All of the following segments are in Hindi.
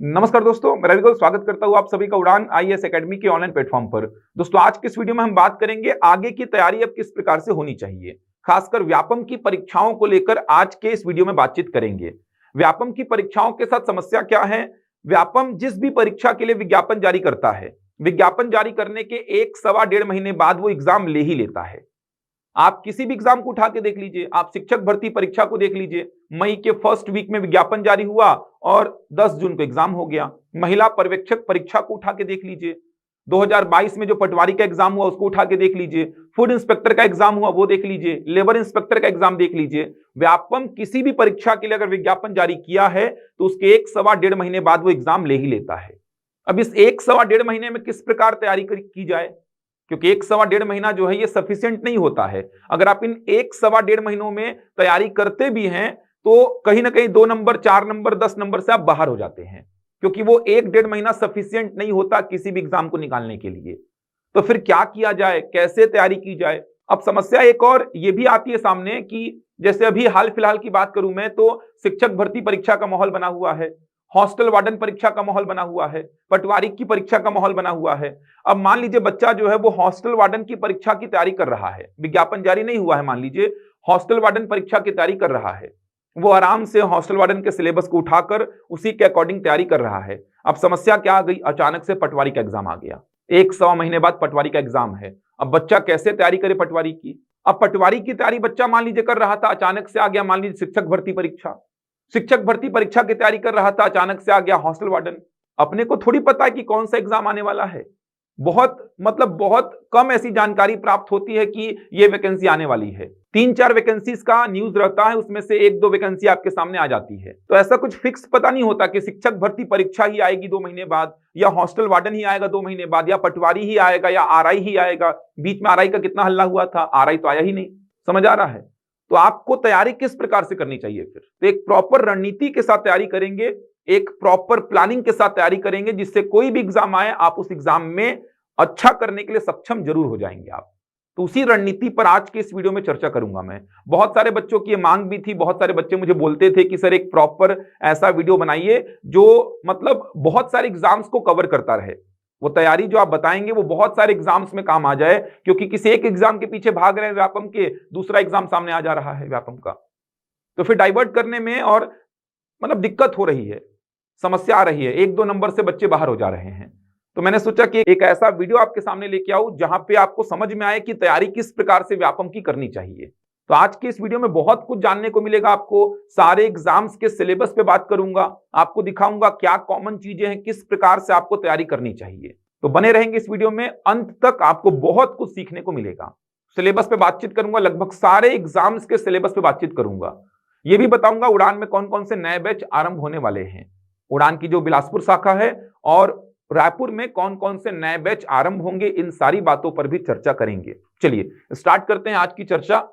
नमस्कार दोस्तों, मैं रविगोल स्वागत करता हूं आप सभी का उड़ान आईएएस एकेडमी के ऑनलाइन प्लेटफॉर्म पर। दोस्तों, आज के इस वीडियो में हम बात करेंगे आगे की तैयारी अब किस प्रकार से होनी चाहिए। खासकर व्यापम की परीक्षाओं को लेकर आज के इस वीडियो में बातचीत करेंगे। व्यापम की परीक्षाओं के साथ समस्या क्या है? व्यापम जिस भी परीक्षा के लिए विज्ञापन जारी करता है, विज्ञापन जारी करने के 1-1.5 महीने बाद वो एग्जाम ले ही लेता है। आप किसी भी एग्जाम को उठा के देख लीजिए, आप शिक्षक भर्ती परीक्षा को देख लीजिए। मई के फर्स्ट वीक में विज्ञापन जारी हुआ और 10 जून को एग्जाम हो गया। महिला पर्यवेक्षक परीक्षा को उठा के देख लीजिए, 2022 में जो पटवारी का एग्जाम हुआ उसको उठा के देख लीजिए, फूड इंस्पेक्टर का एग्जाम हुआ वो देख लीजिए, लेबर इंस्पेक्टर का एग्जाम देख लीजिए। व्यापम किसी भी परीक्षा के लिए अगर विज्ञापन जारी किया है तो उसके 1-1.25 महीने बाद वो एग्जाम ले ही लेता है। अब इस 1-1.25 महीने में किस प्रकार तैयारी की जाए, क्योंकि 1-1.25 महीना जो है ये सफिशिएंट नहीं होता है। अगर आप इन 1-1.25 महीनों में तैयारी करते भी हैं तो कहीं ना कहीं 2 नंबर, 4 नंबर, 10 नंबर से आप बाहर हो जाते हैं, क्योंकि वो 1-1.5 महीना सफिशिएंट नहीं होता किसी भी एग्जाम को निकालने के लिए। तो फिर क्या किया जाए, कैसे तैयारी की जाए? अब समस्या एक और ये भी आती है सामने कि जैसे अभी हाल फिलहाल की बात करूं मैं तो शिक्षक भर्ती परीक्षा का माहौल बना हुआ है, हॉस्टल वार्डन परीक्षा का माहौल बना हुआ है, पटवारी की परीक्षा का माहौल बना हुआ है। अब मान लीजिए बच्चा जो है वो हॉस्टल वार्डन की परीक्षा की तैयारी कर रहा है, विज्ञापन जारी नहीं हुआ है, मान लीजिए हॉस्टल वार्डन परीक्षा की तैयारी कर रहा है। वो आराम से हॉस्टल वार्डन के सिलेबस को उठाकर उसी के अकॉर्डिंग तैयारी कर रहा है। अब समस्या क्या आ गई? अचानक से पटवारी का एग्जाम आ गया, 1-1.25 महीने बाद पटवारी का एग्जाम है। अब बच्चा कैसे तैयारी करे पटवारी की? अब पटवारी की तैयारी बच्चा मान लीजिए कर रहा था, अचानक से आ गया मान लीजिए शिक्षक भर्ती परीक्षा। शिक्षक भर्ती परीक्षा की तैयारी कर रहा था, अचानक से आ गया हॉस्टल वार्डन। अपने को थोड़ी पता है कि कौन सा एग्जाम आने वाला है। बहुत कम ऐसी जानकारी प्राप्त होती है कि ये वैकेंसी आने वाली है। 3-4 वैकेंसीज का न्यूज रहता है, उसमें से 1-2 वैकेंसी आपके सामने आ जाती है। तो ऐसा कुछ फिक्स पता नहीं होता कि शिक्षक भर्ती परीक्षा ही आएगी 2 महीने बाद, या हॉस्टल वार्डन ही आएगा 2 महीने बाद, या पटवारी ही आएगा, या आरआई ही आएगा। बीच में आरआई का कितना हल्ला हुआ था, आरआई तो आया ही नहीं। समझ आ रहा है? तो आपको तैयारी किस प्रकार से करनी चाहिए फिर? तो एक प्रॉपर रणनीति के साथ तैयारी करेंगे, एक प्रॉपर प्लानिंग के साथ तैयारी करेंगे, जिससे कोई भी एग्जाम आए आप उस एग्जाम में अच्छा करने के लिए सक्षम जरूर हो जाएंगे आप। तो उसी रणनीति पर आज के इस वीडियो में चर्चा करूंगा मैं। बहुत सारे बच्चों की ये मांग भी थी, बहुत सारे बच्चे मुझे बोलते थे कि सर एक प्रॉपर ऐसा वीडियो बनाइए जो मतलब बहुत सारे एग्जाम्स को कवर करता रहे। वो तैयारी जो आप बताएंगे वो बहुत सारे एग्जाम्स में काम आ जाए, क्योंकि किसी एक एग्जाम के पीछे भाग रहे हैं व्यापम के, दूसरा एग्जाम सामने आ जा रहा है व्यापम का, तो फिर डाइवर्ट करने में और मतलब दिक्कत हो रही है, समस्या आ रही है, 1-2 नंबर से बच्चे बाहर हो जा रहे हैं। तो मैंने सोचा कि एक ऐसा वीडियो आपके सामने लेके आऊं जहां पे आपको समझ में आए कि तैयारी किस प्रकार से व्यापम की करनी चाहिए। तो आज के इस वीडियो में बहुत कुछ जानने को मिलेगा आपको। सारे एग्जाम्स के सिलेबस पे बात करूंगा, आपको दिखाऊंगा क्या कॉमन चीजें हैं, किस प्रकार से आपको तैयारी करनी चाहिए। तो बने रहेंगे इस वीडियो में, अंत तक आपको बहुत कुछ सीखने को मिलेगा। सिलेबस पे बातचीत करूंगा, लगभग सारे एग्जाम्स के सिलेबस पे बातचीत करूंगा। ये भी बताऊंगा उड़ान में कौन कौन से नए बैच आरंभ होने वाले हैं, उड़ान की जो बिलासपुर शाखा है और रायपुर में कौन कौन से नए बैच आरंभ होंगे, इन सारी बातों पर भी चर्चा करेंगे। चलिए स्टार्ट करते हैं आज की चर्चा।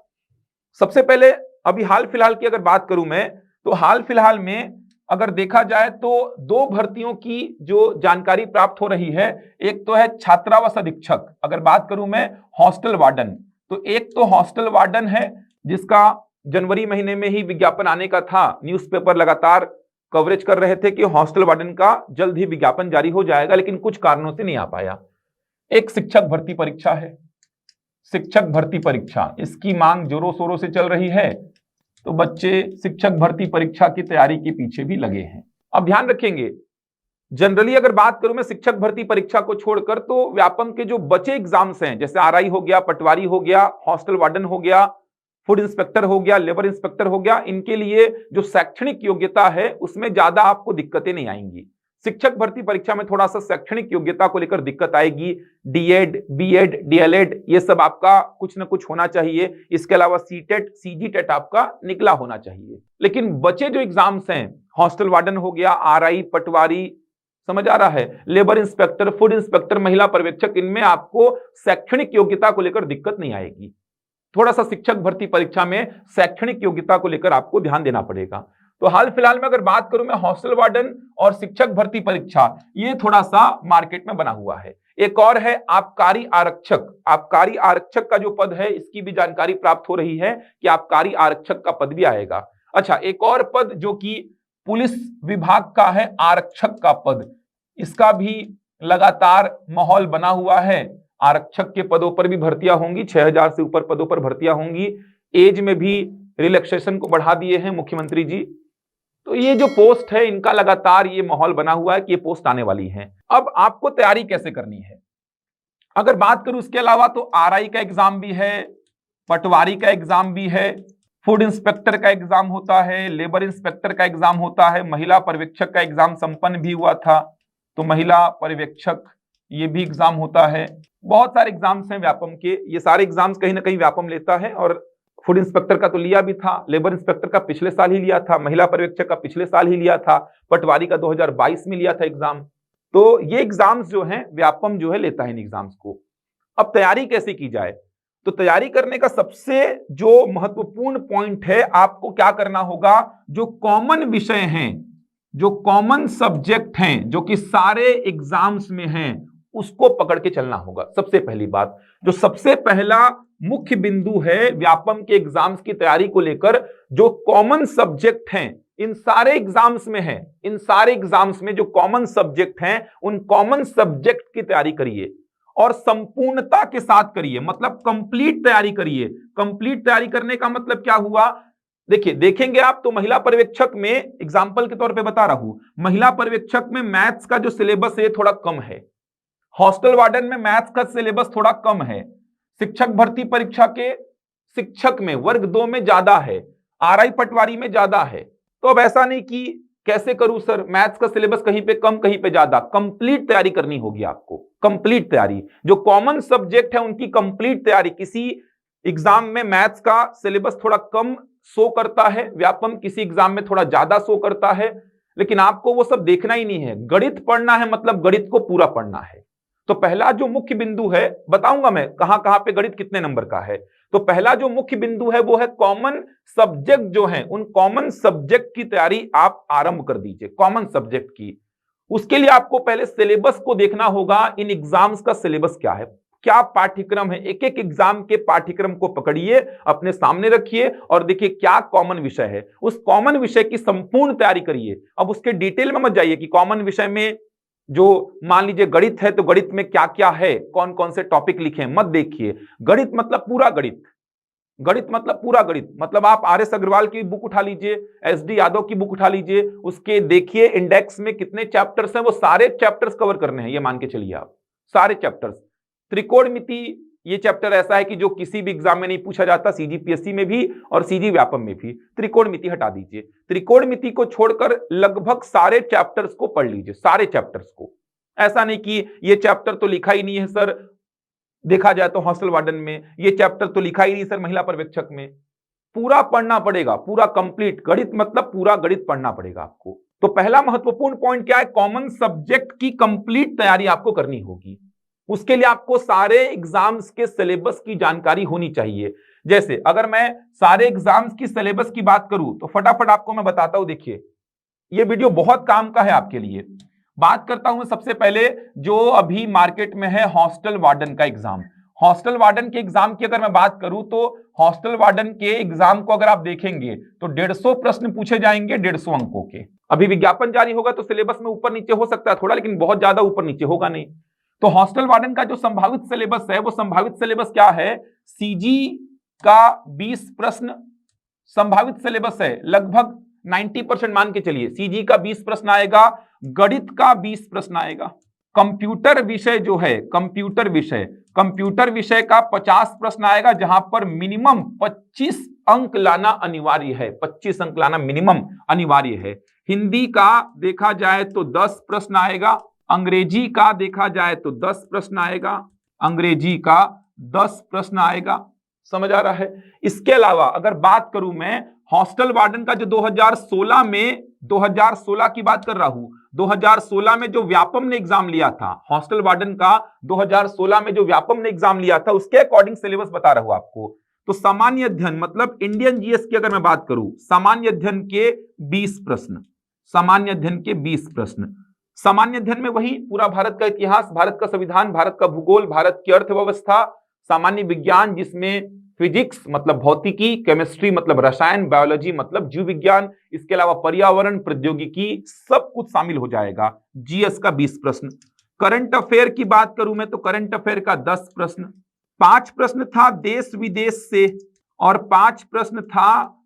सबसे पहले अभी हाल फिलहाल की अगर बात करूं मैं, तो हाल फिलहाल में अगर देखा जाए तो 2 भर्तियों की जो जानकारी प्राप्त हो रही है, एक तो है छात्रावास अधीक्षक। अगर बात करूं मैं हॉस्टल वार्डन, तो एक तो हॉस्टल वार्डन है जिसका जनवरी महीने में ही विज्ञापन आने का था। न्यूज़पेपर लगातार कवरेज कर रहे थे कि हॉस्टल वार्डन का जल्द ही विज्ञापन जारी हो जाएगा, लेकिन कुछ कारणों से नहीं आ पाया। एक शिक्षक भर्ती परीक्षा है, शिक्षक भर्ती परीक्षा, इसकी मांग जोरों शोरों से चल रही है, तो बच्चे शिक्षक भर्ती परीक्षा की तैयारी के पीछे भी लगे हैं। अब ध्यान रखेंगे, जनरली अगर बात करूं मैं शिक्षक भर्ती परीक्षा को छोड़कर, तो व्यापम के जो बचे एग्जाम्स हैं, जैसे आरआई हो गया, पटवारी हो गया, हॉस्टल वार्डन हो गया, फूड इंस्पेक्टर हो गया, लेबर इंस्पेक्टर हो गया, इनके लिए जो शैक्षणिक योग्यता है उसमें ज्यादा आपको दिक्कतें नहीं आएंगी। शिक्षक भर्ती परीक्षा में थोड़ा सा शैक्षणिक योग्यता को लेकर दिक्कत आएगी। डीएड, बीएड, डीएलएड ये सब आपका कुछ ना कुछ होना चाहिए। इसके अलावा सीटेट, सीजीटेट आपका निकला होना चाहिए। लेकिन बचे जो एग्जाम्स हैं, हॉस्टल वार्डन हो गया, आरआई, पटवारी, समझ आ रहा है, लेबर इंस्पेक्टर, फूड इंस्पेक्टर, महिला पर्यवेक्षक, इनमें आपको शैक्षणिक योग्यता को लेकर दिक्कत नहीं आएगी। थोड़ा सा शिक्षक भर्ती परीक्षा में शैक्षणिक योग्यता को लेकर आपको ध्यान देना पड़ेगा। तो हाल फिलहाल में अगर बात करूं मैं हॉस्टल वार्डन और शिक्षक भर्ती परीक्षा, ये थोड़ा सा मार्केट में बना हुआ है। एक और है आबकारी आरक्षक। आबकारी आरक्षक का जो पद है इसकी भी जानकारी प्राप्त हो रही है कि आबकारी आरक्षक का पद भी आएगा। अच्छा, एक और पद जो कि पुलिस विभाग का है आरक्षक का पद, इसका भी लगातार माहौल बना हुआ है। आरक्षक के पदों पर भी भर्तियां होंगी, 6000 से ऊपर पदों पर भर्तियां होंगी। एज में भी रिलैक्सेशन को बढ़ा दिए हैं मुख्यमंत्री जी। तो ये जो पोस्ट है इनका लगातार ये माहौल बना हुआ है कि ये पोस्ट आने वाली है। अब आपको तैयारी कैसे करनी है अगर बात करूं इसके अलावा, तो आरआई का एग्जाम भी है, पटवारी का एग्जाम भी है, फूड इंस्पेक्टर का एग्जाम होता है, लेबर इंस्पेक्टर का एग्जाम होता है, महिला पर्यवेक्षक का एग्जाम संपन्न भी हुआ था, तो महिला पर्यवेक्षक ये भी एग्जाम होता है। बहुत सारे एग्जाम्स हैं व्यापम के, ये सारे एग्जाम्स कहीं ना कहीं व्यापम लेता है। और फूड इंस्पेक्टर का तो लिया भी था, लेबर इंस्पेक्टर का पिछले साल ही लिया था, महिला पर्यवेक्षक का पिछले साल ही लिया था, पटवारी का 2022 में लिया था एग्जाम। तो ये एग्जाम्स जो हैं व्यापम जो है लेता है इन एग्जाम्स को। अब तैयारी कैसे की जाए, तो तैयारी करने का सबसे जो महत्वपूर्ण पॉइंट है, आपको क्या करना होगा, जो कॉमन विषय हैं, जो कॉमन सब्जेक्ट हैं, जो कि सारे एग्जाम्स में हैं, उसको पकड़ के चलना होगा। सबसे पहली बात, जो सबसे पहला मुख्य बिंदु है व्यापम के एग्जाम्स की तैयारी को लेकर, जो कॉमन सब्जेक्ट हैं इन सारे एग्जाम्स में है, इन सारे एग्जाम्स में जो कॉमन सब्जेक्ट हैं उन कॉमन सब्जेक्ट की तैयारी करिए और संपूर्णता के साथ करिए, मतलब कंप्लीट तैयारी करिए। कंप्लीट तैयारी करने का मतलब क्या हुआ, देखिए देखेंगे आप तो महिला पर्यवेक्षक में एग्जाम्पल के तौर पे बता रहा हूं, महिला पर्यवेक्षक में मैथ्स का जो सिलेबस है थोड़ा कम है, हॉस्टल वार्डन में मैथ्स का सिलेबस थोड़ा कम है, शिक्षक भर्ती परीक्षा के शिक्षक में वर्ग 2 में ज्यादा है, आरआई पटवारी में ज्यादा है। तो अब ऐसा नहीं कि कैसे करूं सर, मैथ्स का सिलेबस कहीं पे कम कहीं पे ज्यादा, कंप्लीट तैयारी करनी होगी आपको। कंप्लीट तैयारी, जो कॉमन सब्जेक्ट है उनकी कंप्लीट तैयारी। किसी एग्जाम में मैथ्स का सिलेबस थोड़ा कम शो करता है व्यापम, किसी एग्जाम में थोड़ा ज्यादा शो करता है, लेकिन आपको वो सब देखना ही नहीं है। गणित पढ़ना है, मतलब गणित को पूरा पढ़ना है। तो पहला जो मुख्य बिंदु है, बताऊंगा मैं कहां कहां पे गणित कितने नंबर का है। तो पहला जो मुख्य बिंदु है वो है कॉमन सब्जेक्ट जो है, उन कॉमन सब्जेक्ट की तैयारी आप आरंभ कर दीजिए, कॉमन सब्जेक्ट की। उसके लिए आपको पहले सिलेबस को देखना होगा, इन एग्जाम्स का सिलेबस क्या है, क्या पाठ्यक्रम है। एक एक एग्जाम के पाठ्यक्रम को पकड़िए, अपने सामने रखिए और देखिए क्या कॉमन विषय है, उस कॉमन विषय की संपूर्ण तैयारी करिए। अब उसके डिटेल में मत जाइए कि कॉमन विषय में जो मान लीजिए गणित है तो गणित में क्या क्या है, कौन कौन से टॉपिक लिखे, मत देखिए। गणित मतलब पूरा गणित, गणित मतलब पूरा गणित, मतलब आप आर एस अग्रवाल की बुक उठा लीजिए, एस डी यादव की बुक उठा लीजिए, उसके देखिए इंडेक्स में कितने चैप्टर्स हैं, वो सारे चैप्टर्स कवर करने हैं, ये मान के चलिए आप सारे चैप्टर्स। त्रिकोणमिति ये चैप्टर ऐसा है कि जो किसी भी एग्जाम में नहीं पूछा जाता, सीजीपीएससी में भी और सीजी व्यापम में भी। त्रिकोणमिति हटा दीजिए, त्रिकोणमिति को छोड़कर लगभग सारे चैप्टर्स को पढ़ लीजिए, सारे चैप्टर्स को। ऐसा नहीं कि ये चैप्टर तो लिखा ही नहीं है सर, देखा जाए तो हॉस्टल वार्डन में, ये चैप्टर तो लिखा ही नहीं सर महिला पर्यवेक्षक में। पूरा पढ़ना पड़ेगा, पूरा कंप्लीट। गणित मतलब पूरा गणित पढ़ना पड़ेगा आपको। तो पहला महत्वपूर्ण पॉइंट क्या है, कॉमन सब्जेक्ट की कंप्लीट तैयारी आपको करनी होगी। उसके लिए आपको सारे एग्जाम्स के सिलेबस की जानकारी होनी चाहिए। जैसे अगर मैं सारे एग्जाम्स की सिलेबस की बात करूं तो फटाफट आपको मैं बताता हूं, देखिए ये वीडियो बहुत काम का है आपके लिए। बात करता हूं सबसे पहले जो अभी मार्केट में है हॉस्टल वार्डन का एग्जाम। हॉस्टल वार्डन के एग्जाम की अगर मैं बात करूं तो हॉस्टल वार्डन के एग्जाम को अगर आप देखेंगे तो 150 प्रश्न पूछे जाएंगे 150 अंकों के। अभी विज्ञापन जारी होगा तो सिलेबस में ऊपर नीचे हो सकता है थोड़ा, लेकिन बहुत ज्यादा ऊपर नीचे होगा नहीं। तो हॉस्टल वार्डन का जो संभावित सिलेबस है, वो संभावित सिलेबस क्या है, सीजी का 20 प्रश्न संभावित सिलेबस है, लगभग 90% मान के चलिए। सीजी का 20 प्रश्न आएगा, गणित का 20 प्रश्न आएगा, कंप्यूटर विषय जो है, कंप्यूटर विषय का 50 प्रश्न आएगा, जहां पर मिनिमम 25 अंक लाना अनिवार्य है, 25 अंक लाना मिनिमम अनिवार्य है। हिंदी का देखा जाए तो 10 प्रश्न आएगा, अंग्रेजी का देखा जाए तो 10 प्रश्न आएगा, अंग्रेजी का 10 प्रश्न आएगा। समझ आ रहा है। इसके अलावा अगर बात करूं मैं हॉस्टल वार्डन का जो 2016 की बात कर रहा हूं, 2016 में जो व्यापम ने एग्जाम लिया था, हॉस्टल वार्डन का 2016 में जो व्यापम ने एग्जाम लिया था, उसके अकॉर्डिंग सिलेबस बता रहा हूं आपको। तो सामान्य अध्ययन मतलब इंडियन जीएस की अगर मैं बात करूं, सामान्य अध्ययन के 20 प्रश्न, सामान्य अध्ययन के 20 प्रश्न। सामान्य अध्ययन में वही पूरा भारत का इतिहास, भारत का संविधान, भारत का भूगोल, भारत की अर्थव्यवस्था, सामान्य विज्ञान जिसमें फिजिक्स मतलब भौतिकी, केमिस्ट्री मतलब रसायन, बायोलॉजी मतलब जीव विज्ञान, इसके अलावा पर्यावरण, प्रौद्योगिकी, सब कुछ शामिल हो जाएगा। जीएस का 20 प्रश्न। करंट अफेयर की बात करूं मैं तो करंट अफेयर का 10 प्रश्न। 5 प्रश्न था देश विदेश से और 5 प्रश्न था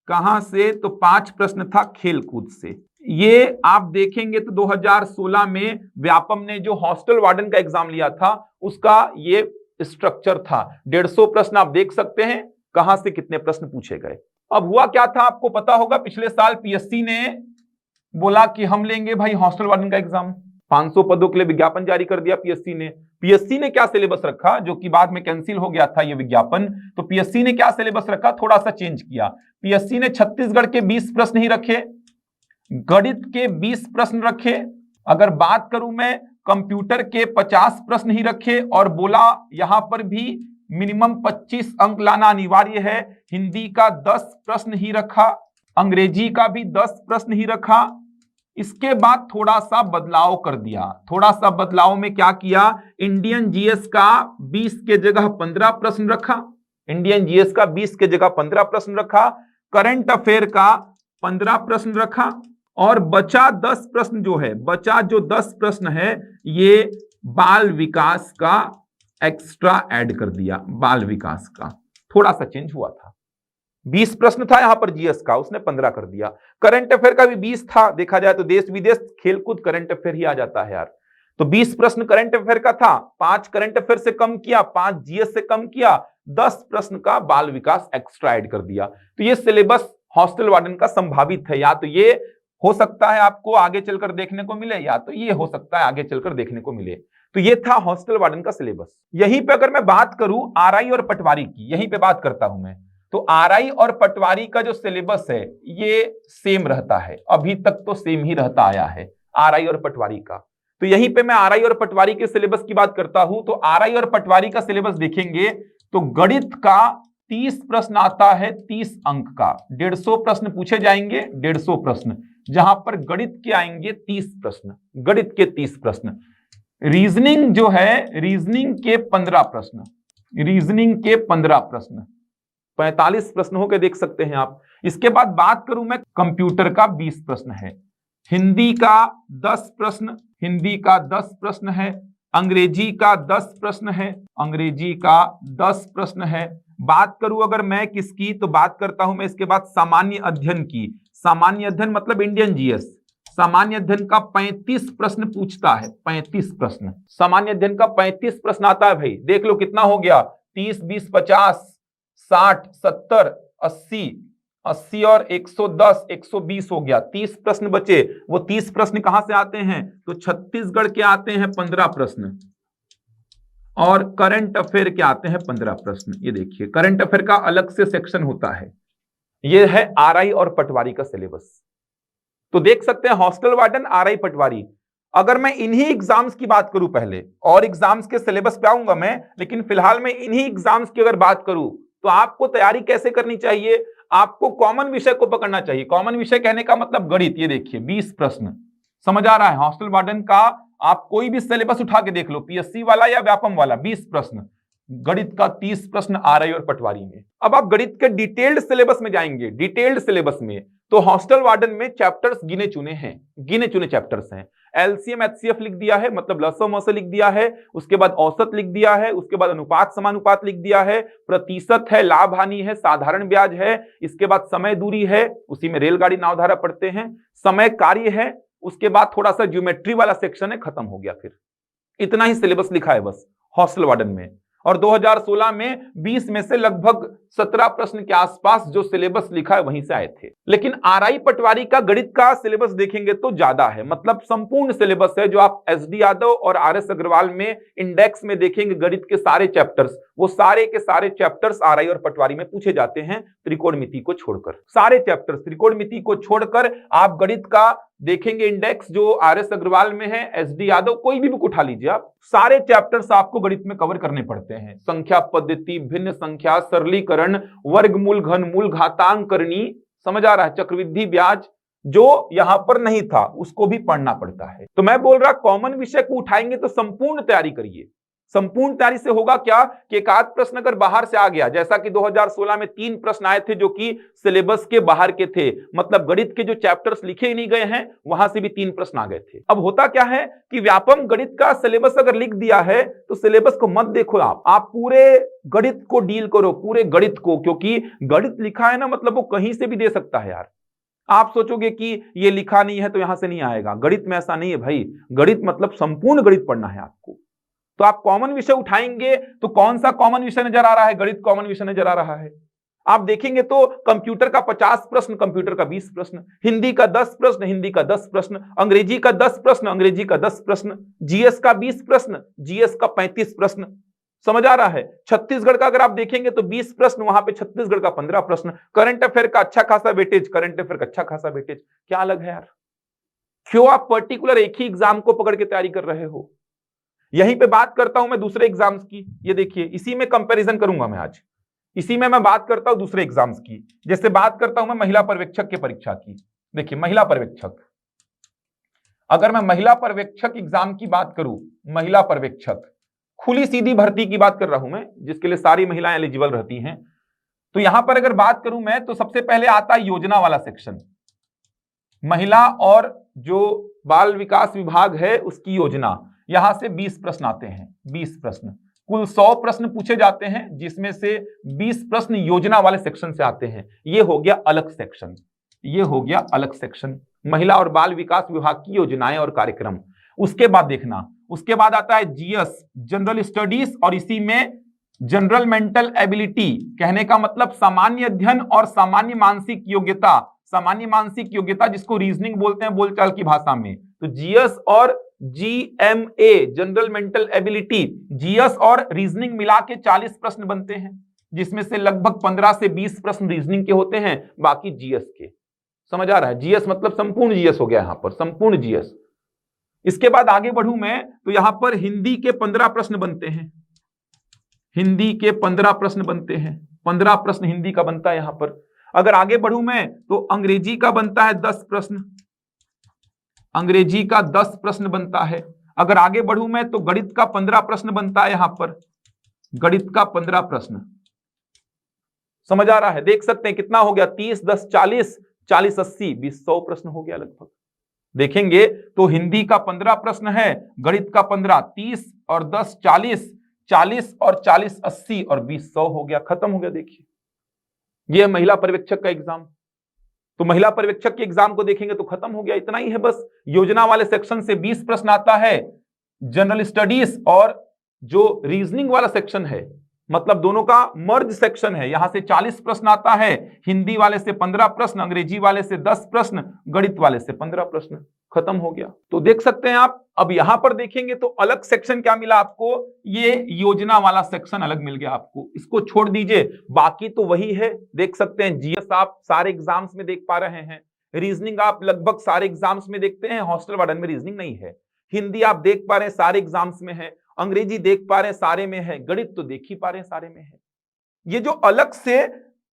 कहां से, तो 5 प्रश्न था खेल कूद से। ये आप देखेंगे तो 2016 में व्यापम ने जो हॉस्टल वार्डन का एग्जाम लिया था उसका ये स्ट्रक्चर था। 150 प्रश्न आप देख सकते हैं कहां से कितने प्रश्न पूछे गए। अब हुआ क्या था आपको पता होगा, पिछले साल पीएससी ने बोला कि हम लेंगे भाई हॉस्टल वार्डन का एग्जाम, 500 पदों के लिए विज्ञापन जारी कर दिया पीएससी ने। पीएससी ने क्या सिलेबस रखा, जो कि बाद में कैंसिल हो गया था ये विज्ञापन, तो पीएससी ने क्या सिलेबस रखा, थोड़ा सा चेंज किया। पीएससी ने छत्तीसगढ़ के 20 प्रश्न ही रखे, गणित के 20 प्रश्न रखे, अगर बात करूं मैं कंप्यूटर के 50 प्रश्न ही रखे, और बोला यहां पर भी मिनिमम 25 अंक लाना अनिवार्य है। हिंदी का 10 प्रश्न ही रखा, अंग्रेजी का भी 10 प्रश्न ही रखा। इसके बाद थोड़ा सा बदलाव कर दिया। थोड़ा सा बदलाव में क्या किया, इंडियन जीएस का 20 के जगह 15 प्रश्न रखा, इंडियन जीएस का 20 के जगह 15 प्रश्न रखा, करंट अफेयर का 15 प्रश्न रखा, और बचा 10 प्रश्न जो है, बचा जो 10 प्रश्न है ये बाल विकास का एक्स्ट्रा ऐड कर दिया। बाल विकास का थोड़ा सा चेंज हुआ था। 20 प्रश्न था यहां पर जीएस का, उसने 15 कर दिया। करंट अफेयर का भी 20 था, देखा जाए तो देश विदेश खेलकूद करंट अफेयर ही आ जाता है यार। तो 20 प्रश्न करंट अफेयर का था, 5 करंट अफेयर से कम किया, 5 जीएस से कम किया, 10 प्रश्न का बाल विकास एक्स्ट्रा ऐड कर दिया। तो ये सिलेबस हॉस्टल वार्डन का संभावित है, या तो ये हो सकता है आपको आगे चलकर देखने को मिले, या तो ये हो सकता है आगे चलकर देखने को मिले। तो ये था हॉस्टल वार्डन का सिलेबस। यहीं पे अगर मैं बात करूं आरआई और पटवारी की, यहीं पे बात करता हूं मैं, तो आरआई और पटवारी का जो सिलेबस है ये सेम रहता है, अभी तक तो सेम ही रहता आया है आरआई और पटवारी का। तो यहीं पे मैं आरआई और पटवारी के सिलेबस की बात करता हूं। तो आरआई और पटवारी का सिलेबस देखेंगे तो गणित का 30 प्रश्न आता है 30 अंक का, 150 प्रश्न पूछे जाएंगे, 150 प्रश्न, जहां पर गणित के आएंगे 30 प्रश्न, गणित के 30 प्रश्न। रीजनिंग जो है, रीजनिंग के 15 प्रश्न, रीजनिंग के 15 प्रश्न, 45 प्रश्न हो के देख सकते हैं आप। इसके बाद बात करूं मैं कंप्यूटर का 20 प्रश्न है, हिंदी का 10 प्रश्न, हिंदी का 10 प्रश्न है, अंग्रेजी का 10 प्रश्न है, अंग्रेजी का 10 प्रश्न है। बात करूं अगर मैं किसकी, तो बात करता हूं मैं इसके बाद सामान्य अध्ययन की। सामान्य अध्ययन मतलब इंडियन जीएस, सामान्य अध्ययन का 35 प्रश्न पूछता है, 35 प्रश्न, सामान्य अध्ययन का 35 प्रश्न आता है भाई। देख लो कितना हो गया, 30 20 50 60 70 80 80 और 110 120 हो गया, 30 प्रश्न बचे। वो 30 प्रश्न कहां से आते हैं, तो छत्तीसगढ़ के आते हैं 15 प्रश्न, और करंट अफेयर के आते हैं 15 प्रश्न। ये देखिए करंट अफेयर का अलग से सेक्शन होता है। ये है आरआई और पटवारी का सिलेबस। तो देख सकते हैं हॉस्टल वार्डन, आरआई, पटवारी। अगर मैं इन्हीं एग्जाम्स की बात करूं, पहले और एग्जाम्स के सिलेबस पे आऊंगा मैं, लेकिन फिलहाल मैं इन्हीं एग्जाम्स की अगर बात करूं तो आपको तैयारी कैसे करनी चाहिए, आपको कॉमन विषय को पकड़ना चाहिए। कॉमन विषय कहने का मतलब गणित। ये देखिए 20 प्रश्न, समझ आ रहा है, हॉस्टल वार्डन का आप कोई भी सिलेबस उठा के देख लो, पीएससी वाला या व्यापम वाला, 20 प्रश्न, गणित का 30 प्रश्न आरआई और पटवारी में। अब आप गणित के डिटेल्ड सिलेबस में जाएंगे, डिटेल्ड सिलेबस में तो हॉस्टल वार्डन में चैप्टर्स गिने चुने हैं, गिने चुने चैप्टर्स हैं। एलसीएम एचसीएफ लिख दिया है, मतलब लसो मसो लिख दिया है, उसके बाद औसत लिख दिया है, उसके बाद अनुपात समानुपात लिख दिया है, प्रतिशत है, लाभ हानि है, साधारण ब्याज है, इसके बाद समय दूरी है, उसी में रेलगाड़ी नावधारा पढ़ते हैं, समय कार्य है, उसके बाद थोड़ा सा ज्योमेट्री वाला सेक्शन है, खत्म हो गया। फिर इतना ही सिलेबस लिखा है बस हॉस्टल वार्डन में। और 2016 में 20 में से लगभग 17 प्रश्न के आसपास जो सिलेबस लिखा है वहीं से आए थे। लेकिन आरआई पटवारी का गणित का सिलेबस देखेंगे तो ज्यादा है, मतलब संपूर्ण सिलेबस है। जो आप एसडी यादव और आरएस अग्रवाल में इंडेक्स में देखेंगे गणित के सारे चैप्टर्स, वो सारे के सारे चैप्टर्स आरआई और पटवारी में पूछे जाते हैं, त्रिकोणमिति को छोड़कर। सारे चैप्टर्स त्रिकोणमिति को छोड़कर आप गणित का देखेंगे इंडेक्स जो आरएस अग्रवाल में है, एसडी यादव, कोई भी बुक उठा लीजिए आप, सारे चैप्टर्स आपको गणित में कवर करने पड़ते हैं। संख्या पद्धति, भिन्न संख्या, सरलीकरण, वर्गमूल, घनमूल, घातांक करनी, समझ आ रहा है, चक्रवृद्धि ब्याज, जो यहां पर नहीं था उसको भी पढ़ना पड़ता है। तो मैं बोल रहा कॉमन विषय को उठाएंगे तो संपूर्ण तैयारी करिए, संपूर्ण तैयारी से होगा क्या कि एक आध प्रश्न अगर बाहर से आ गया, जैसा कि 2016 में 3 प्रश्न आए थे जो कि सिलेबस के बाहर के थे, मतलब गणित के जो चैप्टर्स लिखे ही नहीं गए हैं वहां से भी 3 प्रश्न आ गए थे। अब होता क्या है कि व्यापम गणित का सिलेबस अगर लिख दिया है तो सिलेबस को मत देखो, आप पूरे गणित को डील करो, पूरे गणित को, क्योंकि गणित लिखा है ना, मतलब वो कहीं से भी दे सकता है यार। आप सोचोगे कि ये लिखा नहीं है तो यहां से नहीं आएगा, गणित में ऐसा नहीं है भाई। गणित मतलब संपूर्ण गणित पढ़ना है आपको। तो आप कॉमन विषय उठाएंगे तो कौन सा कॉमन विषय नजर आ रहा है? गणित कॉमन विषय नजर आ रहा है। आप देखेंगे तो कंप्यूटर का 50 प्रश्न, कंप्यूटर का 20 प्रश्न, हिंदी का 10 प्रश्न, हिंदी का 10 प्रश्न, अंग्रेजी का 10 प्रश्न, अंग्रेजी का 10 प्रश्न, जीएस का 20 प्रश्न, जीएस का 35 प्रश्न। समझ आ रहा है? छत्तीसगढ़ का अगर आप देखेंगे तो 20 प्रश्न, वहां पे छत्तीसगढ़ का 15 प्रश्न। करंट अफेयर का अच्छा खासा वेटेज, करंट अफेयर का अच्छा खासा वेटेज। क्या अलग है यार? क्यों आप पर्टिकुलर एक ही एग्जाम को पकड़ के तैयारी कर रहे हो? यहीं पे बात करता हूं मैं दूसरे एग्जाम्स की। ये देखिए, इसी में कंपैरिजन करूंगा मैं आज, इसी में मैं बात करता हूं दूसरे एग्जाम्स की। जैसे बात करता हूं मैं महिला पर्यवेक्षक की परीक्षा की। देखिए, महिला पर्यवेक्षक, अगर मैं महिला पर्यवेक्षक एग्जाम की बात करूं, महिला पर्यवेक्षक खुली सीधी भर्ती की बात कर रहा हूं मैं, जिसके लिए सारी महिलाएं एलिजिबल रहती हैं। तो यहां पर अगर बात करूं मैं तो सबसे पहले आता है योजना वाला सेक्शन, महिला और जो बाल विकास विभाग है उसकी योजना। यहां से 20 प्रश्न आते हैं, 20 प्रश्न, कुल 100 प्रश्न पूछे जाते हैं, जिसमें से 20 प्रश्न योजना वाले सेक्शन से आते हैं। ये हो गया अलग सेक्शन, ये हो गया अलग सेक्शन, महिला और बाल विकास विभाग की योजनाएं और कार्यक्रम। उसके बाद देखना, उसके बाद आता है जीएस, जनरल स्टडीज, और इसी में जनरल मेंटल एबिलिटी, कहने का मतलब सामान्य अध्ययन और सामान्य मानसिक योग्यता। सामान्य मानसिक योग्यता जिसको रीजनिंग बोलते हैं बोलचाल की भाषा में। तो जीएस और GMA, general mental ability, GS और रीजनिंग मिला के 40 प्रश्न बनते हैं, जिसमें से लगभग 15 से 20 प्रश्न रीजनिंग के होते हैं, बाकी जीएस के। समझ आ रहा है? जीएस मतलब संपूर्ण जीएस हो गया यहां पर, संपूर्ण जीएस। इसके बाद आगे बढ़ूं मैं तो यहां पर हिंदी के 15 प्रश्न बनते हैं, हिंदी के 15 प्रश्न बनते हैं, 15 प्रश्न हिंदी का बनता है यहां पर। अगर आगे बढ़ूं मैं तो अंग्रेजी का बनता है 10 प्रश्न, अंग्रेजी का 10 प्रश्न बनता है। अगर आगे बढ़ूं मैं तो गणित का 15 प्रश्न बनता है यहां पर, गणित का 15 प्रश्न। समझ आ रहा है? देख सकते हैं कितना हो गया, 30 10 40, 40 80 20 100 प्रश्न हो गया लगभग। देखेंगे तो हिंदी का 15 प्रश्न है, गणित का 15, 30 और 10 40, 40 और 40 80 और 20 100 हो गया, खत्म हो गया। देखिए, यह महिला पर्यवेक्षक का एग्जाम। तो महिला पर्यवेक्षक के एग्जाम को देखेंगे तो खत्म हो गया, इतना ही है बस। योजना वाले सेक्शन से 20 प्रश्न आता है, जनरल स्टडीज और जो रीजनिंग वाला सेक्शन है, मतलब दोनों का मर्ज सेक्शन है, यहां से 40 प्रश्न आता है, हिंदी वाले से 15 प्रश्न, अंग्रेजी वाले से 10 प्रश्न, गणित वाले से 15 प्रश्न, खत्म हो गया। तो देख सकते हैं आप। अब यहां पर देखेंगे तो अलग सेक्शन क्या मिला आपको, ये योजना वाला सेक्शन अलग मिल गया आपको। इसको छोड़ दीजिए, बाकी तो वही है। देख सकते हैं जीएस आप सारे एग्जाम्स में देख पा रहे हैं, रीजनिंग आप लगभग सारे एग्जाम्स में देखते हैं, हॉस्टल वार्डन में रीजनिंग नहीं है, हिंदी आप देख पा रहे हैं सारे एग्जाम्स में है, अंग्रेजी देख पा रहे हैं सारे में है, गणित तो देख ही पा रहे हैं सारे में है। ये जो